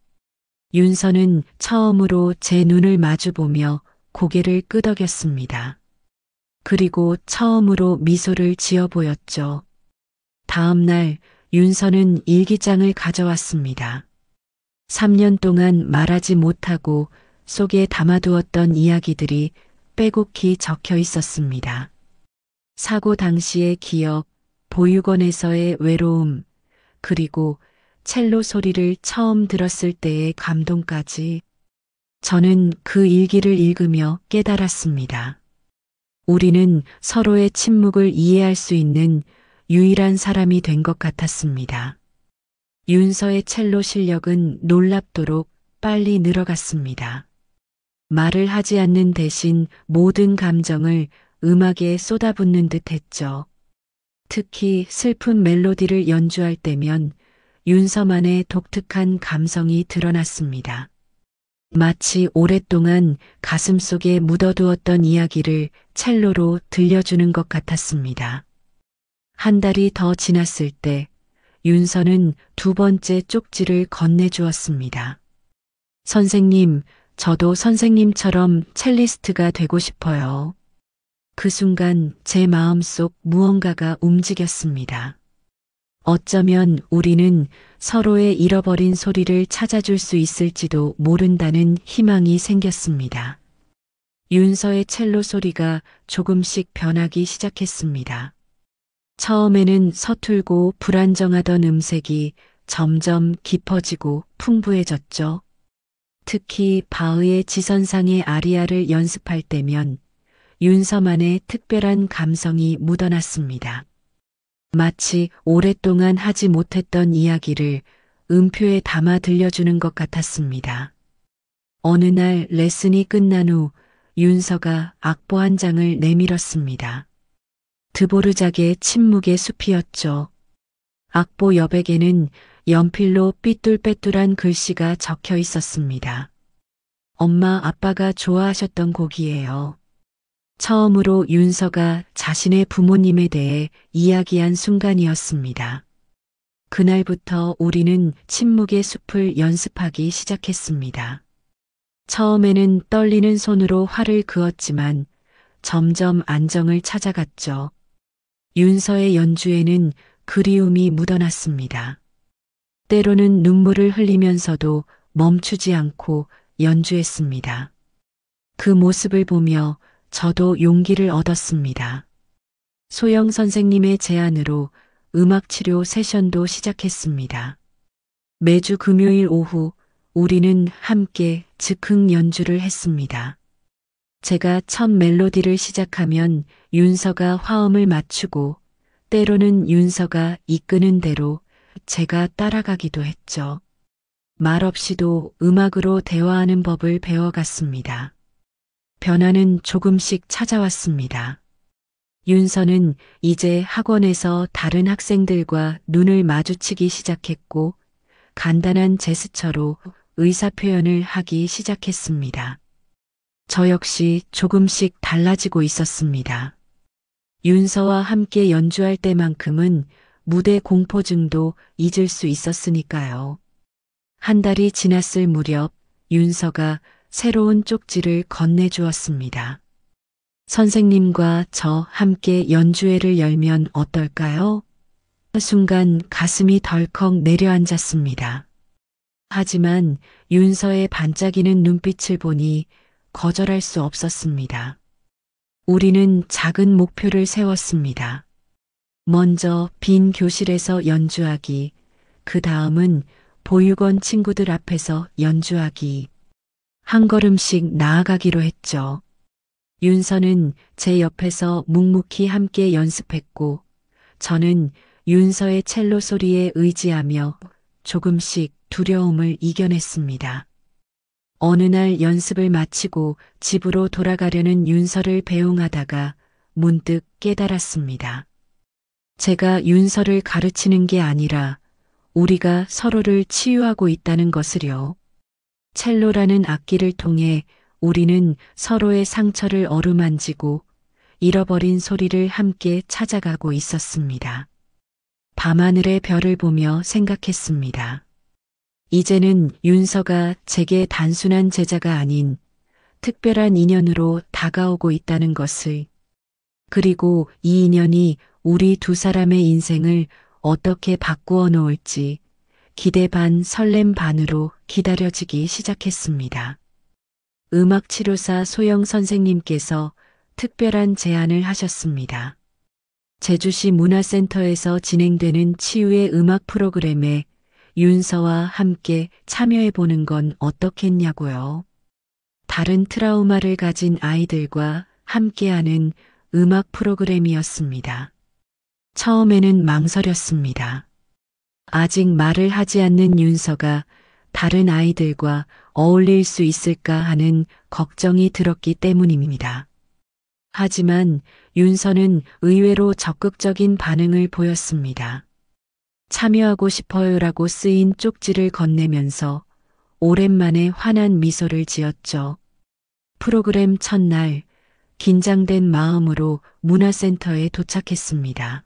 윤서는 처음으로 제 눈을 마주보며 고개를 끄덕였습니다. 그리고 처음으로 미소를 지어 보였죠. 다음 날 윤서는 일기장을 가져왔습니다. 3년 동안 말하지 못하고 속에 담아두었던 이야기들이 빼곡히 적혀 있었습니다. 사고 당시의 기억, 보육원에서의 외로움, 그리고 첼로 소리를 처음 들었을 때의 감동까지. 저는 그 일기를 읽으며 깨달았습니다. 우리는 서로의 침묵을 이해할 수 있는 유일한 사람이 된 것 같았습니다. 윤서의 첼로 실력은 놀랍도록 빨리 늘어갔습니다. 말을 하지 않는 대신 모든 감정을 음악에 쏟아붓는 듯 했죠. 특히 슬픈 멜로디를 연주할 때면 윤서만의 독특한 감성이 드러났습니다. 마치 오랫동안 가슴속에 묻어두었던 이야기를 첼로로 들려주는 것 같았습니다. 한 달이 더 지났을 때 윤서는 두 번째 쪽지를 건네주었습니다. 선생님, 저도 선생님처럼 첼리스트가 되고 싶어요. 그 순간 제 마음속 무언가가 움직였습니다. 어쩌면 우리는 서로의 잃어버린 소리를 찾아줄 수 있을지도 모른다는 희망이 생겼습니다. 윤서의 첼로 소리가 조금씩 변하기 시작했습니다. 처음에는 서툴고 불안정하던 음색이 점점 깊어지고 풍부해졌죠. 특히 바흐의 지선상의 아리아를 연습할 때면 윤서만의 특별한 감성이 묻어났습니다. 마치 오랫동안 하지 못했던 이야기를 음표에 담아 들려주는 것 같았습니다. 어느 날 레슨이 끝난 후 윤서가 악보 한 장을 내밀었습니다. 드보르작의 침묵의 숲이었죠. 악보 여백에는 연필로 삐뚤빼뚤한 글씨가 적혀 있었습니다. 엄마 아빠가 좋아하셨던 곡이에요. 처음으로 윤서가 자신의 부모님에 대해 이야기한 순간이었습니다. 그날부터 우리는 침묵의 숲을 연습하기 시작했습니다. 처음에는 떨리는 손으로 활을 그었지만 점점 안정을 찾아갔죠. 윤서의 연주에는 그리움이 묻어났습니다. 때로는 눈물을 흘리면서도 멈추지 않고 연주했습니다. 그 모습을 보며 저도 용기를 얻었습니다. 소영 선생님의 제안으로 음악치료 세션도 시작했습니다. 매주 금요일 오후 우리는 함께 즉흥 연주를 했습니다. 제가 첫 멜로디를 시작하면 윤서가 화음을 맞추고 때로는 윤서가 이끄는 대로 제가 따라가기도 했죠. 말없이도 음악으로 대화하는 법을 배워갔습니다. 변화는 조금씩 찾아왔습니다. 윤서는 이제 학원에서 다른 학생들과 눈을 마주치기 시작했고 간단한 제스처로 의사표현을 하기 시작했습니다. 저 역시 조금씩 달라지고 있었습니다. 윤서와 함께 연주할 때만큼은 무대 공포증도 잊을 수 있었으니까요. 한 달이 지났을 무렵 윤서가 새로운 쪽지를 건네주었습니다. 선생님과 저 함께 연주회를 열면 어떨까요? 순간 가슴이 덜컥 내려앉았습니다. 하지만 윤서의 반짝이는 눈빛을 보니 거절할 수 없었습니다. 우리는 작은 목표를 세웠습니다. 먼저 빈 교실에서 연주하기, 그 다음은 보육원 친구들 앞에서 연주하기, 한 걸음씩 나아가기로 했죠. 윤서는 제 옆에서 묵묵히 함께 연습했고, 저는 윤서의 첼로 소리에 의지하며 조금씩 두려움을 이겨냈습니다. 어느 날 연습을 마치고 집으로 돌아가려는 윤서를 배웅하다가 문득 깨달았습니다. 제가 윤서를 가르치는 게 아니라 우리가 서로를 치유하고 있다는 것을요. 첼로라는 악기를 통해 우리는 서로의 상처를 어루만지고 잃어버린 소리를 함께 찾아가고 있었습니다. 밤하늘의 별을 보며 생각했습니다. 이제는 윤서가 제게 단순한 제자가 아닌 특별한 인연으로 다가오고 있다는 것을, 그리고 이 인연이 우리 두 사람의 인생을 어떻게 바꾸어 놓을지 기대 반 설렘 반으로 기다려지기 시작했습니다. 음악치료사 소영 선생님께서 특별한 제안을 하셨습니다. 제주시 문화센터에서 진행되는 치유의 음악 프로그램에 윤서와 함께 참여해보는 건 어떻겠냐고요. 다른 트라우마를 가진 아이들과 함께하는 음악 프로그램이었습니다. 처음에는 망설였습니다. 아직 말을 하지 않는 윤서가 다른 아이들과 어울릴 수 있을까 하는 걱정이 들었기 때문입니다. 하지만 윤서는 의외로 적극적인 반응을 보였습니다. 참여하고 싶어요라고 쓰인 쪽지를 건네면서 오랜만에 환한 미소를 지었죠. 프로그램 첫날 긴장된 마음으로 문화센터에 도착했습니다.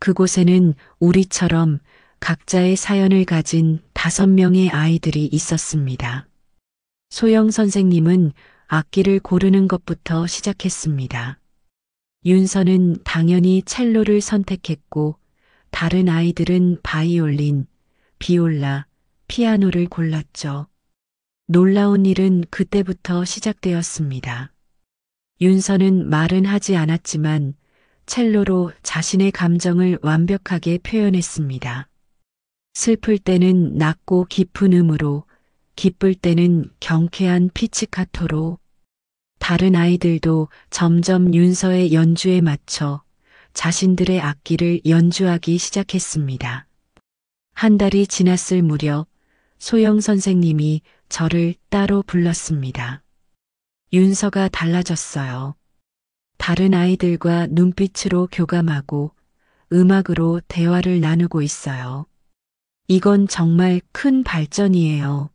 그곳에는 우리처럼 각자의 사연을 가진 5명의 아이들이 있었습니다. 소영 선생님은 악기를 고르는 것부터 시작했습니다. 윤서는 당연히 첼로를 선택했고 다른 아이들은 바이올린, 비올라, 피아노를 골랐죠. 놀라운 일은 그때부터 시작되었습니다. 윤서는 말은 하지 않았지만 첼로로 자신의 감정을 완벽하게 표현했습니다. 슬플 때는 낮고 깊은 음으로, 기쁠 때는 경쾌한 피치카토로. 다른 아이들도 점점 윤서의 연주에 맞춰 자신들의 악기를 연주하기 시작했습니다. 한 달이 지났을 무렵 소영 선생님이 저를 따로 불렀습니다. 윤서가 달라졌어요. 다른 아이들과 눈빛으로 교감하고 음악으로 대화를 나누고 있어요. 이건 정말 큰 발전이에요.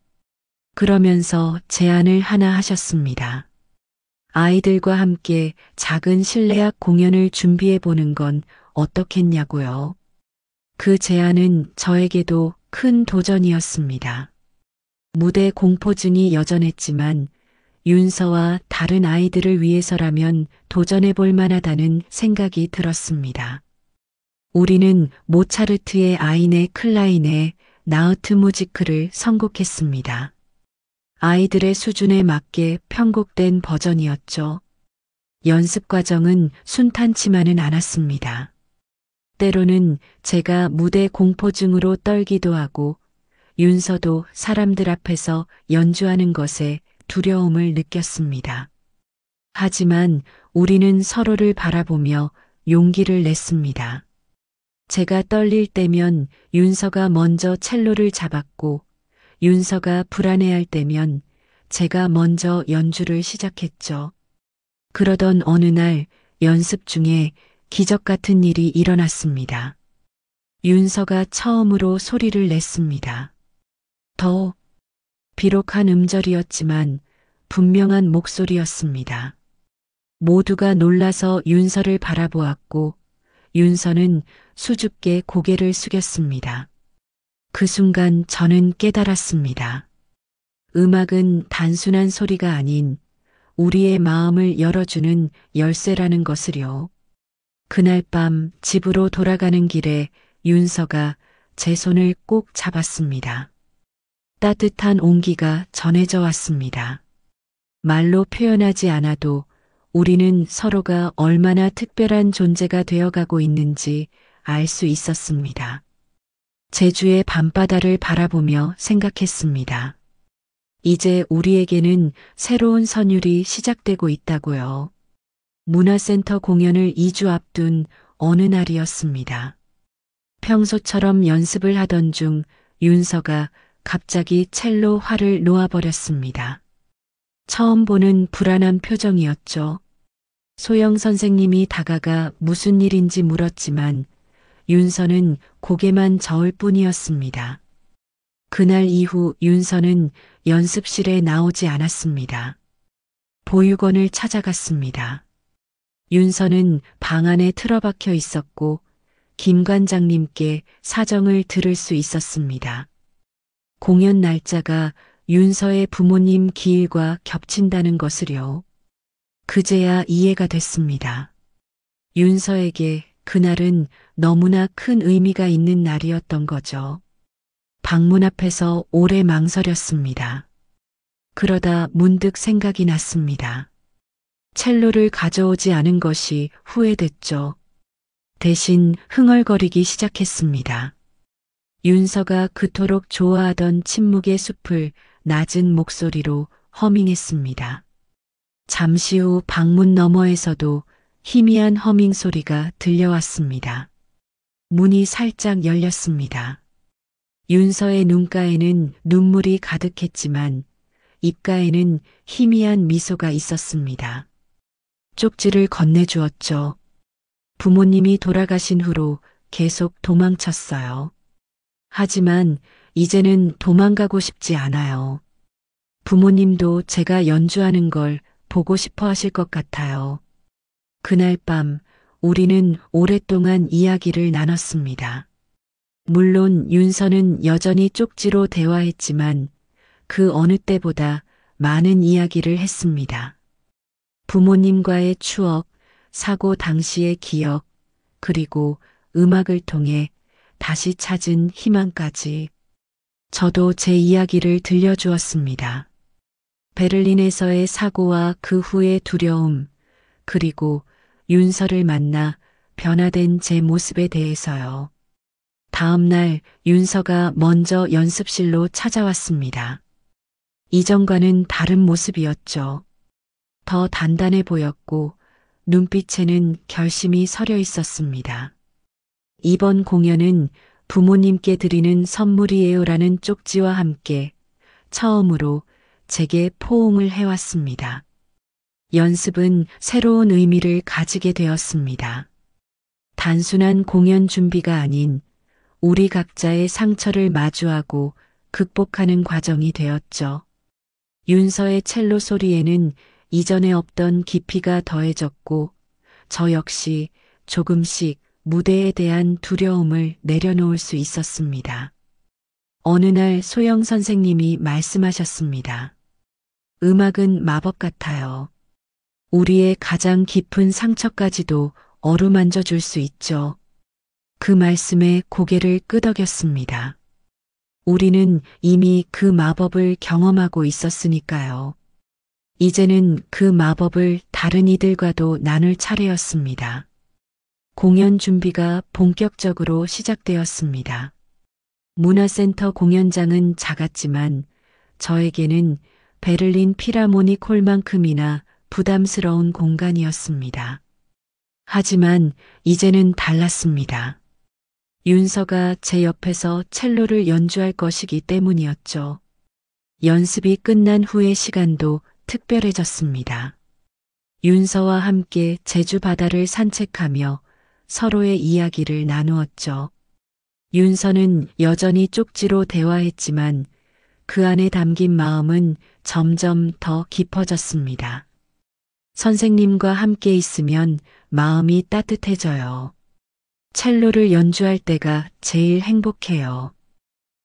그러면서 제안을 하나 하셨습니다. 아이들과 함께 작은 실내악 공연을 준비해 보는 건 어떻겠냐고요. 그 제안은 저에게도 큰 도전이었습니다. 무대 공포증이 여전했지만 윤서와 다른 아이들을 위해서라면 도전해 볼 만하다는 생각이 들었습니다. 우리는 모차르트의 아이네 클라인의 나우트 무지크를 선곡했습니다. 아이들의 수준에 맞게 편곡된 버전이었죠. 연습 과정은 순탄치만은 않았습니다. 때로는 제가 무대 공포증으로 떨기도 하고 윤서도 사람들 앞에서 연주하는 것에 두려움을 느꼈습니다. 하지만 우리는 서로를 바라보며 용기를 냈습니다. 제가 떨릴 때면 윤서가 먼저 첼로를 잡았고 윤서가 불안해할 때면 제가 먼저 연주를 시작했죠. 그러던 어느 날 연습 중에 기적 같은 일이 일어났습니다. 윤서가 처음으로 소리를 냈습니다. 더, 비록 한 음절이었지만 분명한 목소리였습니다. 모두가 놀라서 윤서를 바라보았고 윤서는 수줍게 고개를 숙였습니다. 그 순간 저는 깨달았습니다. 음악은 단순한 소리가 아닌 우리의 마음을 열어주는 열쇠라는 것을요. 그날 밤 집으로 돌아가는 길에 윤서가 제 손을 꼭 잡았습니다. 따뜻한 온기가 전해져 왔습니다. 말로 표현하지 않아도 우리는 서로가 얼마나 특별한 존재가 되어가고 있는지 알 수 있었습니다. 제주의 밤바다를 바라보며 생각했습니다. 이제 우리에게는 새로운 선율이 시작되고 있다고요. 문화센터 공연을 2주 앞둔 어느 날이었습니다. 평소처럼 연습을 하던 중 윤서가 갑자기 첼로 활을 놓아버렸습니다. 처음 보는 불안한 표정이었죠. 소영 선생님이 다가가 무슨 일인지 물었지만 윤서는 고개만 저을 뿐이었습니다. 그날 이후 윤서는 연습실에 나오지 않았습니다. 보육원을 찾아갔습니다. 윤서는 방 안에 틀어박혀 있었고 김 관장님께 사정을 들을 수 있었습니다. 공연 날짜가 윤서의 부모님 기일과 겹친다는 것을요. 그제야 이해가 됐습니다. 윤서에게 그날은 너무나 큰 의미가 있는 날이었던 거죠. 방문 앞에서 오래 망설였습니다. 그러다 문득 생각이 났습니다. 첼로를 가져오지 않은 것이 후회됐죠. 대신 흥얼거리기 시작했습니다. 윤서가 그토록 좋아하던 침묵의 숲을 낮은 목소리로 허밍했습니다. 잠시 후 방문 너머에서도 희미한 허밍 소리가 들려왔습니다. 문이 살짝 열렸습니다. 윤서의 눈가에는 눈물이 가득했지만 입가에는 희미한 미소가 있었습니다. 쪽지를 건네주었죠. 부모님이 돌아가신 후로 계속 도망쳤어요. 하지만 이제는 도망가고 싶지 않아요. 부모님도 제가 연주하는 걸 보고 싶어 하실 것 같아요. 그날 밤 우리는 오랫동안 이야기를 나눴습니다. 물론 윤서는 여전히 쪽지로 대화했지만 그 어느 때보다 많은 이야기를 했습니다. 부모님과의 추억, 사고 당시의 기억, 그리고 음악을 통해 다시 찾은 희망까지. 저도 제 이야기를 들려주었습니다. 베를린에서의 사고와 그 후의 두려움, 그리고 윤서를 만나 변화된 제 모습에 대해서요. 다음 날 윤서가 먼저 연습실로 찾아왔습니다. 이전과는 다른 모습이었죠. 더 단단해 보였고 눈빛에는 결심이 서려 있었습니다. 이번 공연은 부모님께 드리는 선물이에요라는 쪽지와 함께 처음으로 제게 포옹을 해왔습니다. 연습은 새로운 의미를 가지게 되었습니다. 단순한 공연 준비가 아닌 우리 각자의 상처를 마주하고 극복하는 과정이 되었죠. 윤서의 첼로 소리에는 이전에 없던 깊이가 더해졌고 저 역시 조금씩 무대에 대한 두려움을 내려놓을 수 있었습니다. 어느 날 소영 선생님이 말씀하셨습니다. 음악은 마법 같아요. 우리의 가장 깊은 상처까지도 어루만져 줄 수 있죠. 그 말씀에 고개를 끄덕였습니다. 우리는 이미 그 마법을 경험하고 있었으니까요. 이제는 그 마법을 다른 이들과도 나눌 차례였습니다. 공연 준비가 본격적으로 시작되었습니다. 문화센터 공연장은 작았지만 저에게는 베를린 필하모닉 홀만큼이나 부담스러운 공간이었습니다. 하지만 이제는 달랐습니다. 윤서가 제 옆에서 첼로를 연주할 것이기 때문이었죠. 연습이 끝난 후의 시간도 특별해졌습니다. 윤서와 함께 제주 바다를 산책하며 서로의 이야기를 나누었죠. 윤서는 여전히 쪽지로 대화했지만 그 안에 담긴 마음은 점점 더 깊어졌습니다. 선생님과 함께 있으면 마음이 따뜻해져요. 첼로를 연주할 때가 제일 행복해요.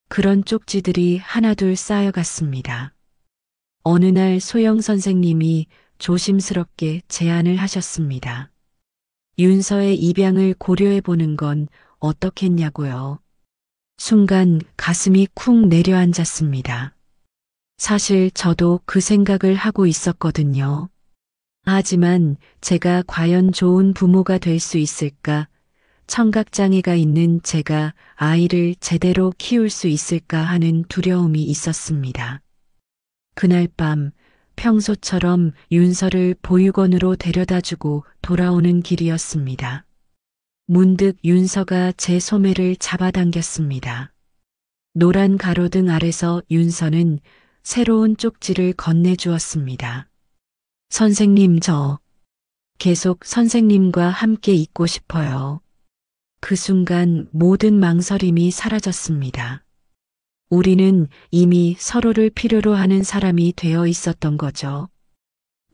그런 쪽지들이 하나둘 쌓여갔습니다. 어느 날 소영 선생님이 조심스럽게 제안을 하셨습니다. 윤서의 입양을 고려해 보는 건 어떻겠냐고요. 순간 가슴이 쿵 내려앉았습니다. 사실 저도 그 생각을 하고 있었거든요. 하지만 제가 과연 좋은 부모가 될 수 있을까? 청각장애가 있는 제가 아이를 제대로 키울 수 있을까 하는 두려움이 있었습니다. 그날 밤 평소처럼 윤서를 보육원으로 데려다주고 돌아오는 길이었습니다. 문득 윤서가 제 소매를 잡아당겼습니다. 노란 가로등 아래서 윤서는 새로운 쪽지를 건네주었습니다. 선생님, 저 계속 선생님과 함께 있고 싶어요. 그 순간 모든 망설임이 사라졌습니다. 우리는 이미 서로를 필요로 하는 사람이 되어 있었던 거죠.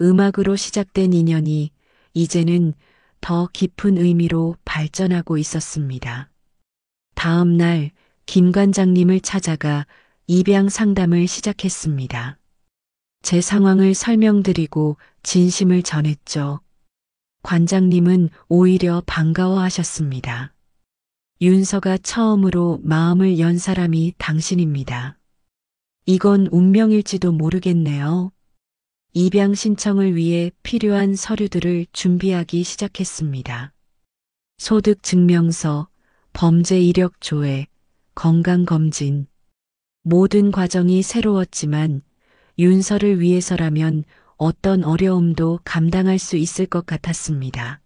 음악으로 시작된 인연이 이제는 더 깊은 의미로 발전하고 있었습니다. 다음 날 김 관장님을 찾아가 입양 상담을 시작했습니다. 제 상황을 설명드리고 진심을 전했죠. 관장님은 오히려 반가워하셨습니다. 윤서가 처음으로 마음을 연 사람이 당신입니다. 이건 운명일지도 모르겠네요. 입양 신청을 위해 필요한 서류들을 준비하기 시작했습니다. 소득증명서, 범죄 이력 조회, 건강검진. 모든 과정이 새로웠지만 윤서를 위해서라면 어떤 어려움도 감당할 수 있을 것 같았습니다.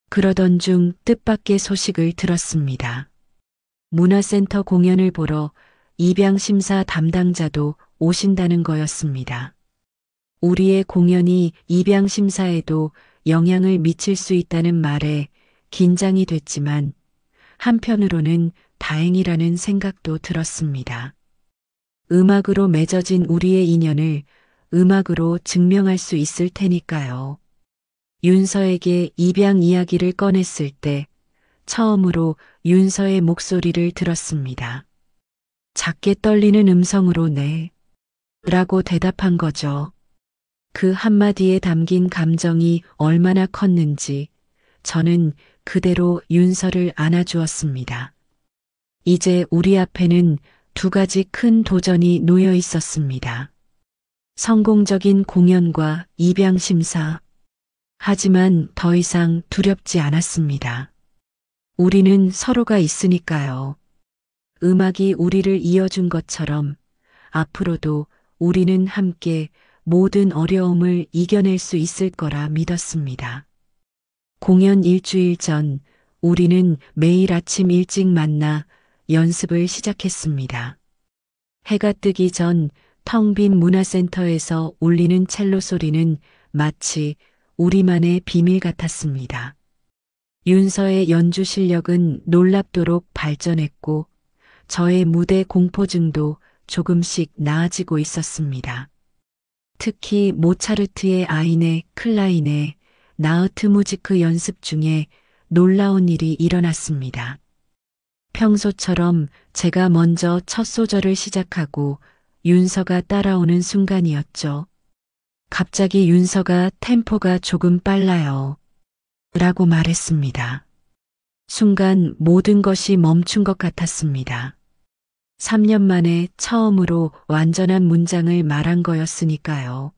그러던 중 뜻밖의 소식을 들었습니다. 문화센터 공연을 보러 입양심사 담당자도 오신다는 거였습니다. 우리의 공연이 입양심사에도 영향을 미칠 수 있다는 말에 긴장이 됐지만 한편으로는 다행이라는 생각도 들었습니다. 음악으로 맺어진 우리의 인연을 음악으로 증명할 수 있을 테니까요. 윤서에게 입양 이야기를 꺼냈을 때 처음으로 윤서의 목소리를 들었습니다. 작게 떨리는 음성으로 네, 라고 대답한 거죠. 그 한마디에 담긴 감정이 얼마나 컸는지 저는 그대로 윤서를 안아주었습니다. 이제 우리 앞에는 두 가지 큰 도전이 놓여 있었습니다. 성공적인 공연과 입양 심사. 하지만 더 이상 두렵지 않았습니다. 우리는 서로가 있으니까요. 음악이 우리를 이어준 것처럼 앞으로도 우리는 함께 모든 어려움을 이겨낼 수 있을 거라 믿었습니다. 공연 일주일 전 우리는 매일 아침 일찍 만나 연습을 시작했습니다. 해가 뜨기 전 텅 빈 문화센터에서 울리는 첼로 소리는 마치 우리만의 비밀 같았습니다. 윤서의 연주 실력은 놀랍도록 발전했고 저의 무대 공포증도 조금씩 나아지고 있었습니다. 특히 모차르트의 아이네 클라인의 나우트무지크 연습 중에 놀라운 일이 일어났습니다. 평소처럼 제가 먼저 첫 소절을 시작하고 윤서가 따라오는 순간이었죠. 갑자기 윤서가 템포가 조금 빨라요. 라고 말했습니다. 순간 모든 것이 멈춘 것 같았습니다. 3년 만에 처음으로 완전한 문장을 말한 거였으니까요.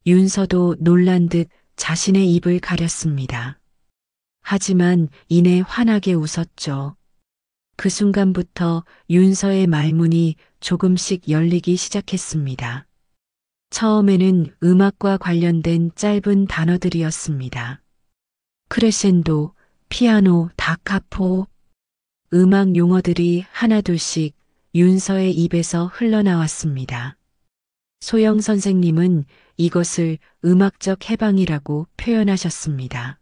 윤서도 놀란 듯 자신의 입을 가렸습니다. 하지만 이내 환하게 웃었죠. 그 순간부터 윤서의 말문이 조금씩 열리기 시작했습니다. 처음에는 음악과 관련된 짧은 단어들이었습니다. 크레센도, 피아노, 다카포, 음악 용어들이 하나둘씩 윤서의 입에서 흘러나왔습니다. 소영 선생님은 이것을 음악적 해방이라고 표현하셨습니다.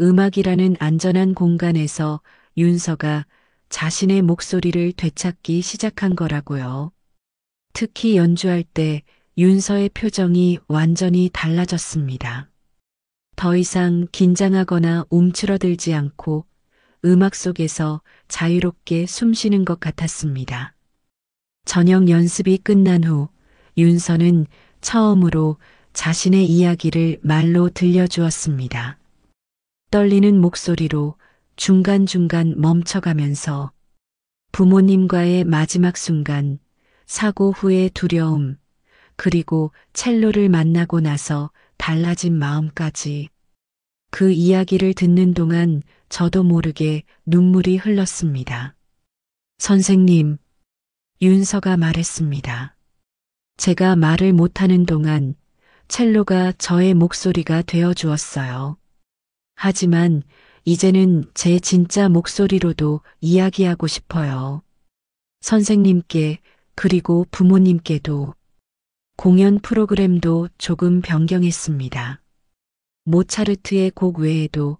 음악이라는 안전한 공간에서 윤서가 자신의 목소리를 되찾기 시작한 거라고요. 특히 연주할 때 윤서의 표정이 완전히 달라졌습니다. 더 이상 긴장하거나 움츠러들지 않고 음악 속에서 자유롭게 숨쉬는 것 같았습니다. 저녁 연습이 끝난 후 윤서는 처음으로 자신의 이야기를 말로 들려주었습니다. 떨리는 목소리로 중간중간 멈춰가면서 부모님과의 마지막 순간, 사고 후의 두려움, 그리고 첼로를 만나고 나서 달라진 마음까지 그 이야기를 듣는 동안 저도 모르게 눈물이 흘렀습니다. 선생님, 윤서가 말했습니다. 제가 말을 못하는 동안 첼로가 저의 목소리가 되어 주었어요. 하지만 이제는 제 진짜 목소리로도 이야기하고 싶어요. 선생님께 그리고 부모님께도. 공연 프로그램도 조금 변경했습니다. 모차르트의 곡 외에도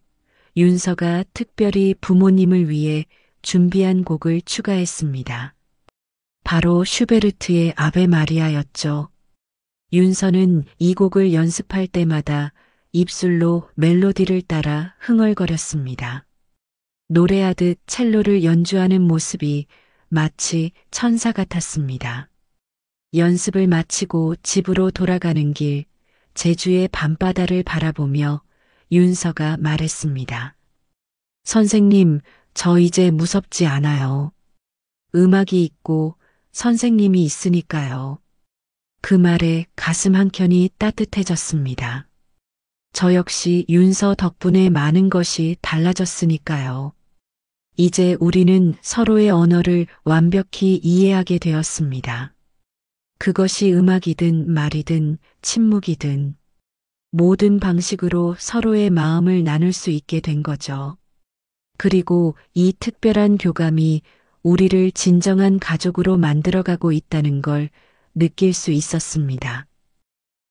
윤서가 특별히 부모님을 위해 준비한 곡을 추가했습니다. 바로 슈베르트의 아베 마리아였죠. 윤서는 이 곡을 연습할 때마다 입술로 멜로디를 따라 흥얼거렸습니다. 노래하듯 첼로를 연주하는 모습이 마치 천사 같았습니다. 연습을 마치고 집으로 돌아가는 길, 제주의 밤바다를 바라보며 윤서가 말했습니다. 선생님, 저 이제 무섭지 않아요. 음악이 있고 선생님이 있으니까요. 그 말에 가슴 한켠이 따뜻해졌습니다. 저 역시 윤서 덕분에 많은 것이 달라졌으니까요. 이제 우리는 서로의 언어를 완벽히 이해하게 되었습니다. 그것이 음악이든 말이든 침묵이든 모든 방식으로 서로의 마음을 나눌 수 있게 된 거죠. 그리고 이 특별한 교감이 우리를 진정한 가족으로 만들어가고 있다는 걸 느낄 수 있었습니다.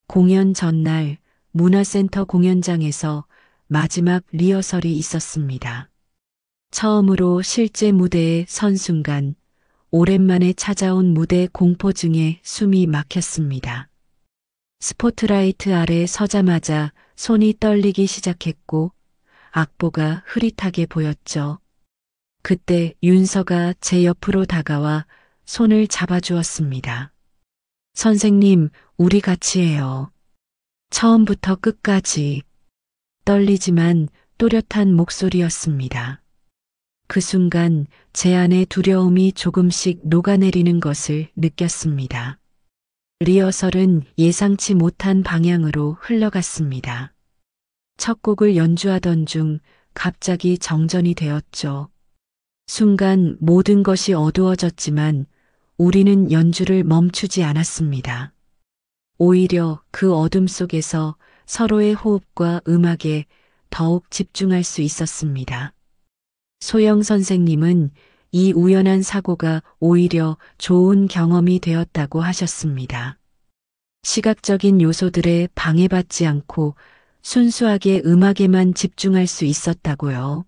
공연 전날 문화센터 공연장에서 마지막 리허설이 있었습니다. 처음으로 실제 무대에 선 순간 오랜만에 찾아온 무대 공포증에 숨이 막혔습니다. 스포트라이트 아래 서자마자 손이 떨리기 시작했고 악보가 흐릿하게 보였죠. 그때 윤서가 제 옆으로 다가와 손을 잡아주었습니다. 선생님, 우리 같이 해요. 처음부터 끝까지. 떨리지만 또렷한 목소리였습니다. 그 순간 제 안의 두려움이 조금씩 녹아내리는 것을 느꼈습니다. 리허설은 예상치 못한 방향으로 흘러갔습니다. 첫 곡을 연주하던 중 갑자기 정전이 되었죠. 순간 모든 것이 어두워졌지만 우리는 연주를 멈추지 않았습니다. 오히려 그 어둠 속에서 서로의 호흡과 음악에 더욱 집중할 수 있었습니다. 소영 선생님은 이 우연한 사고가 오히려 좋은 경험이 되었다고 하셨습니다. 시각적인 요소들에 방해받지 않고 순수하게 음악에만 집중할 수 있었다고요.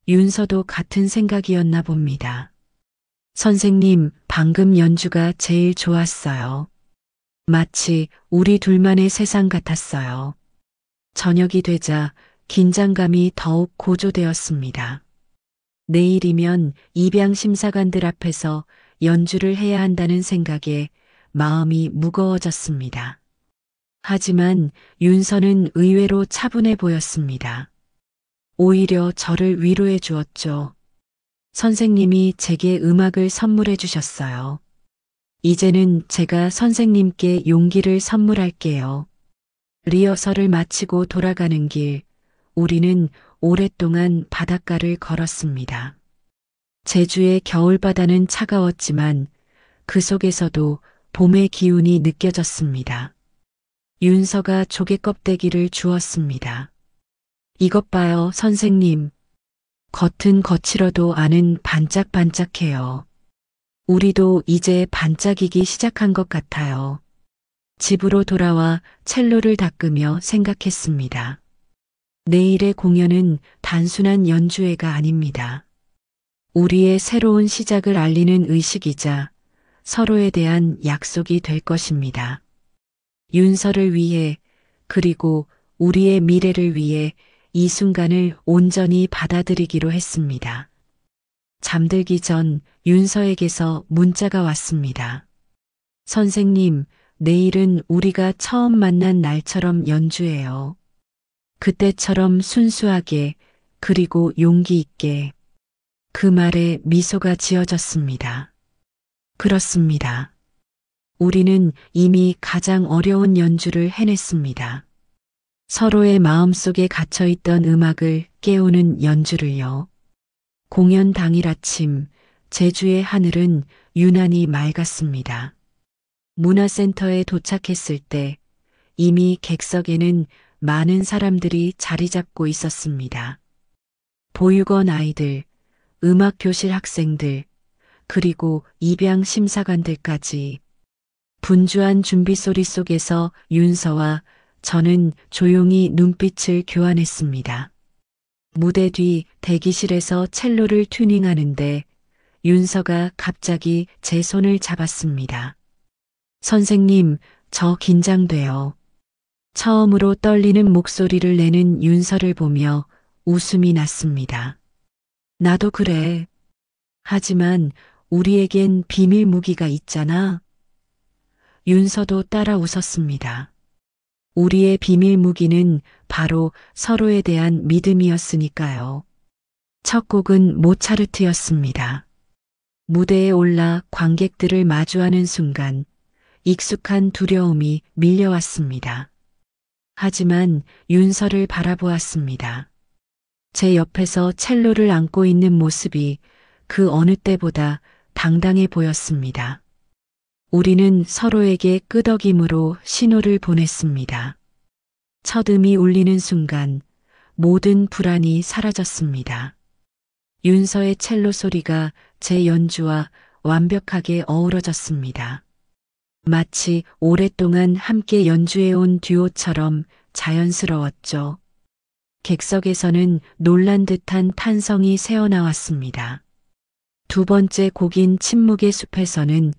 윤서도 같은 생각이었나 봅니다. 선생님, 방금 연주가 제일 좋았어요. 마치 우리 둘만의 세상 같았어요. 저녁이 되자 긴장감이 더욱 고조되었습니다. 내일이면 입양 심사관들 앞에서 연주를 해야 한다는 생각에 마음이 무거워졌습니다. 하지만 윤서는 의외로 차분해 보였습니다. 오히려 저를 위로해 주었죠. 선생님이 제게 음악을 선물해 주셨어요. 이제는 제가 선생님께 용기를 선물할게요. 리허설을 마치고 돌아가는 길, 우리는 오랫동안 바닷가를 걸었습니다. 제주의 겨울바다는 차가웠지만 그 속에서도 봄의 기운이 느껴졌습니다. 윤서가 조개 껍데기를 주었습니다. 이것 봐요, 선생님. 겉은 거칠어도 안은 반짝반짝해요. 우리도 이제 반짝이기 시작한 것 같아요. 집으로 돌아와 첼로를 닦으며 생각했습니다. 내일의 공연은 단순한 연주회가 아닙니다. 우리의 새로운 시작을 알리는 의식이자 서로에 대한 약속이 될 것입니다. 윤서를 위해 그리고 우리의 미래를 위해 이 순간을 온전히 받아들이기로 했습니다. 잠들기 전 윤서에게서 문자가 왔습니다. 선생님, 내일은 우리가 처음 만난 날처럼 연주해요. 그때처럼 순수하게 그리고 용기 있게. 그 말에 미소가 지어졌습니다. 그렇습니다. 우리는 이미 가장 어려운 연주를 해냈습니다. 서로의 마음속에 갇혀있던 음악을 깨우는 연주를요. 공연 당일 아침, 제주의 하늘은 유난히 맑았습니다. 문화센터에 도착했을 때 이미 객석에는 많은 사람들이 자리 잡고 있었습니다. 보육원 아이들, 음악교실 학생들, 그리고 입양 심사관들까지. 분주한 준비 소리 속에서 윤서와 저는 조용히 눈빛을 교환했습니다. 무대 뒤 대기실에서 첼로를 튜닝하는데 윤서가 갑자기 제 손을 잡았습니다. 선생님, 저 긴장돼요. 처음으로 떨리는 목소리를 내는 윤서를 보며 웃음이 났습니다. 나도 그래. 하지만 우리에겐 비밀 무기가 있잖아. 윤서도 따라 웃었습니다. 우리의 비밀 무기는 바로 서로에 대한 믿음이었으니까요. 첫 곡은 모차르트였습니다. 무대에 올라 관객들을 마주하는 순간 익숙한 두려움이 밀려왔습니다. 하지만 윤서를 바라보았습니다. 제 옆에서 첼로를 안고 있는 모습이 그 어느 때보다 당당해 보였습니다. 우리는 서로에게 끄덕임으로 신호를 보냈습니다. 첫 음이 울리는 순간 모든 불안이 사라졌습니다. 윤서의 첼로 소리가 제 연주와 완벽하게 어우러졌습니다. 마치 오랫동안 함께 연주해온 듀오처럼 자연스러웠죠. 객석에서는 놀란 듯한 탄성이 새어나왔습니다. 두 번째 곡인 침묵의 숲에서는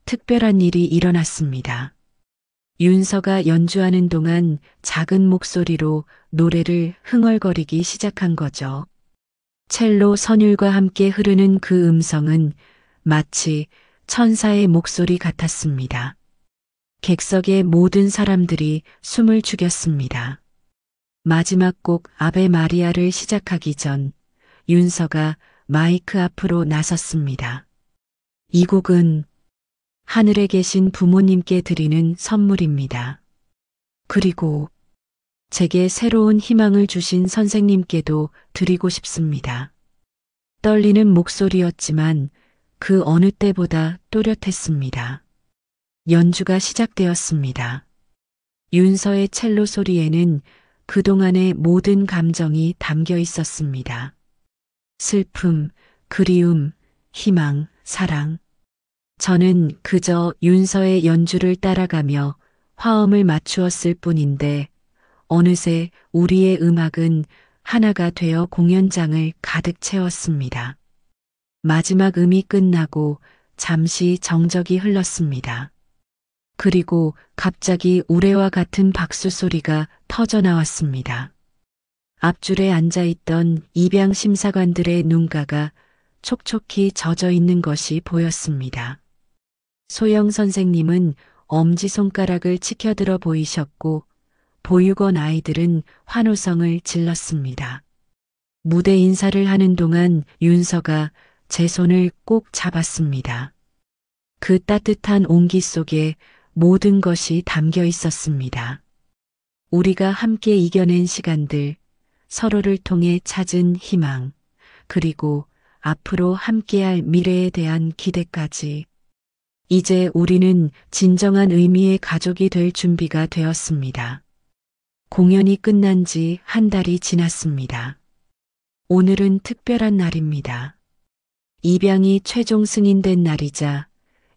특별한 일이 일어났습니다. 윤서가 연주하는 동안 작은 목소리로 노래를 흥얼거리기 시작한 거죠. 첼로 선율과 함께 흐르는 그 음성은 마치 천사의 목소리 같았습니다. 객석의 모든 사람들이 숨을 죽였습니다. 마지막 곡 아베 마리아를 시작하기 전 윤서가 마이크 앞으로 나섰습니다. 이 곡은 하늘에 계신 부모님께 드리는 선물입니다. 그리고 제게 새로운 희망을 주신 선생님께도 드리고 싶습니다. 떨리는 목소리였지만 그 어느 때보다 또렷했습니다. 연주가 시작되었습니다. 윤서의 첼로 소리에는 그동안의 모든 감정이 담겨 있었습니다. 슬픔, 그리움, 희망, 사랑. 저는 그저 윤서의 연주를 따라가며 화음을 맞추었을 뿐인데 어느새 우리의 음악은 하나가 되어 공연장을 가득 채웠습니다. 마지막 음이 끝나고 잠시 정적이 흘렀습니다. 그리고 갑자기 우레와 같은 박수 소리가 터져 나왔습니다. 앞줄에 앉아있던 입양 심사관들의 눈가가 촉촉히 젖어 있는 것이 보였습니다. 소영 선생님은 엄지손가락을 치켜들어 보이셨고 보육원 아이들은 환호성을 질렀습니다. 무대 인사를 하는 동안 윤서가 제 손을 꼭 잡았습니다. 그 따뜻한 온기 속에 모든 것이 담겨 있었습니다. 우리가 함께 이겨낸 시간들, 서로를 통해 찾은 희망, 그리고 앞으로 함께할 미래에 대한 기대까지. 이제 우리는 진정한 의미의 가족이 될 준비가 되었습니다. 공연이 끝난 지 한 달이 지났습니다. 오늘은 특별한 날입니다. 입양이 최종 승인된 날이자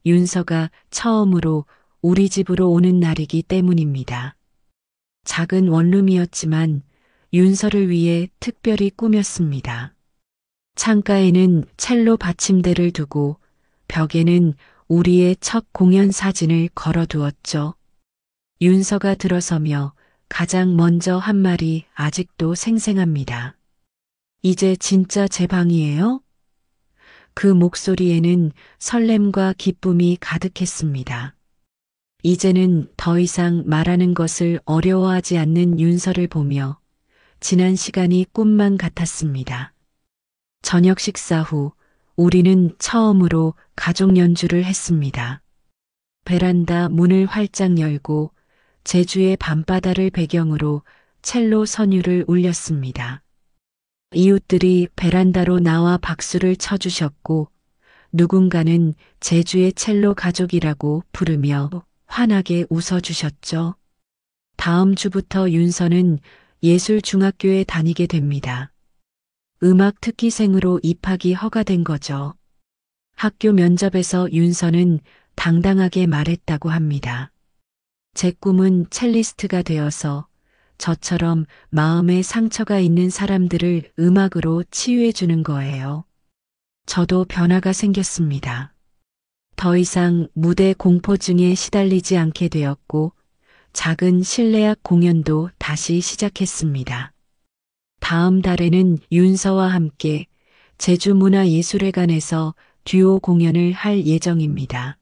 윤서가 처음으로 우리 집으로 오는 날이기 때문입니다. 작은 원룸이었지만 윤서를 위해 특별히 꾸몄습니다. 창가에는 첼로 받침대를 두고 벽에는 우리의 첫 공연 사진을 걸어두었죠. 윤서가 들어서며 가장 먼저 한 말이 아직도 생생합니다. 이제 진짜 제 방이에요? 그 목소리에는 설렘과 기쁨이 가득했습니다. 이제는 더 이상 말하는 것을 어려워하지 않는 윤서를 보며 지난 시간이 꿈만 같았습니다. 저녁 식사 후 우리는 처음으로 가족 연주를 했습니다. 베란다 문을 활짝 열고 제주의 밤바다를 배경으로 첼로 선율을 울렸습니다. 이웃들이 베란다로 나와 박수를 쳐주셨고 누군가는 제주의 첼로 가족이라고 부르며 환하게 웃어주셨죠. 다음 주부터 윤서는 예술중학교에 다니게 됩니다. 음악 특기생으로 입학이 허가된 거죠. 학교 면접에서 윤서는 당당하게 말했다고 합니다. 제 꿈은 첼리스트가 되어서 저처럼 마음에 상처가 있는 사람들을 음악으로 치유해 주는 거예요. 저도 변화가 생겼습니다. 더 이상 무대 공포증에 시달리지 않게 되었고 작은 실내악 공연도 다시 시작했습니다. 다음 달에는 윤서와 함께 제주문화예술회관에서 듀오 공연을 할 예정입니다.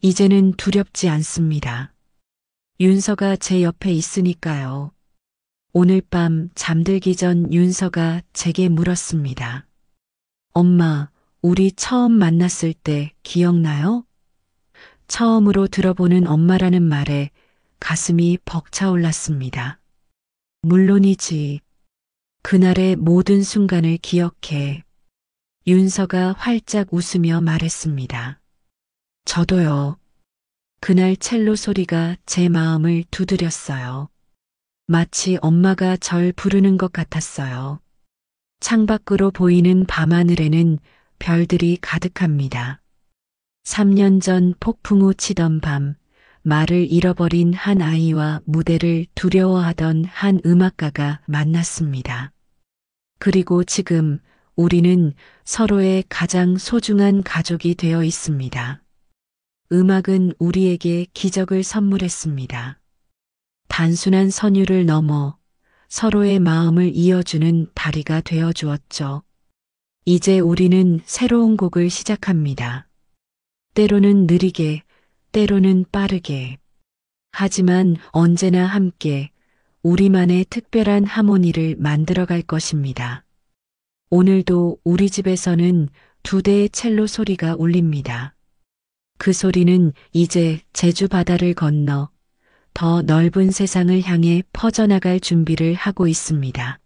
이제는 두렵지 않습니다. 윤서가 제 옆에 있으니까요. 오늘 밤 잠들기 전 윤서가 제게 물었습니다. 엄마, 우리 처음 만났을 때 기억나요? 처음으로 들어보는 엄마라는 말에 가슴이 벅차올랐습니다. 물론이지. 그날의 모든 순간을 기억해. 윤서가 활짝 웃으며 말했습니다. 저도요. 그날 첼로 소리가 제 마음을 두드렸어요. 마치 엄마가 절 부르는 것 같았어요. 창밖으로 보이는 밤하늘에는 별들이 가득합니다. 3년 전 폭풍 우 치던 밤, 말을 잃어버린 한 아이와 무대를 두려워하던 한 음악가가 만났습니다. 그리고 지금 우리는 서로의 가장 소중한 가족이 되어 있습니다. 음악은 우리에게 기적을 선물했습니다. 단순한 선율을 넘어 서로의 마음을 이어주는 다리가 되어 주었죠. 이제 우리는 새로운 곡을 시작합니다. 때로는 느리게, 때로는 빠르게. 하지만 언제나 함께 우리만의 특별한 하모니를 만들어갈 것입니다. 오늘도 우리 집에서는 2대의 첼로 소리가 울립니다. 그 소리는 이제 제주 바다를 건너 더 넓은 세상을 향해 퍼져나갈 준비를 하고 있습니다.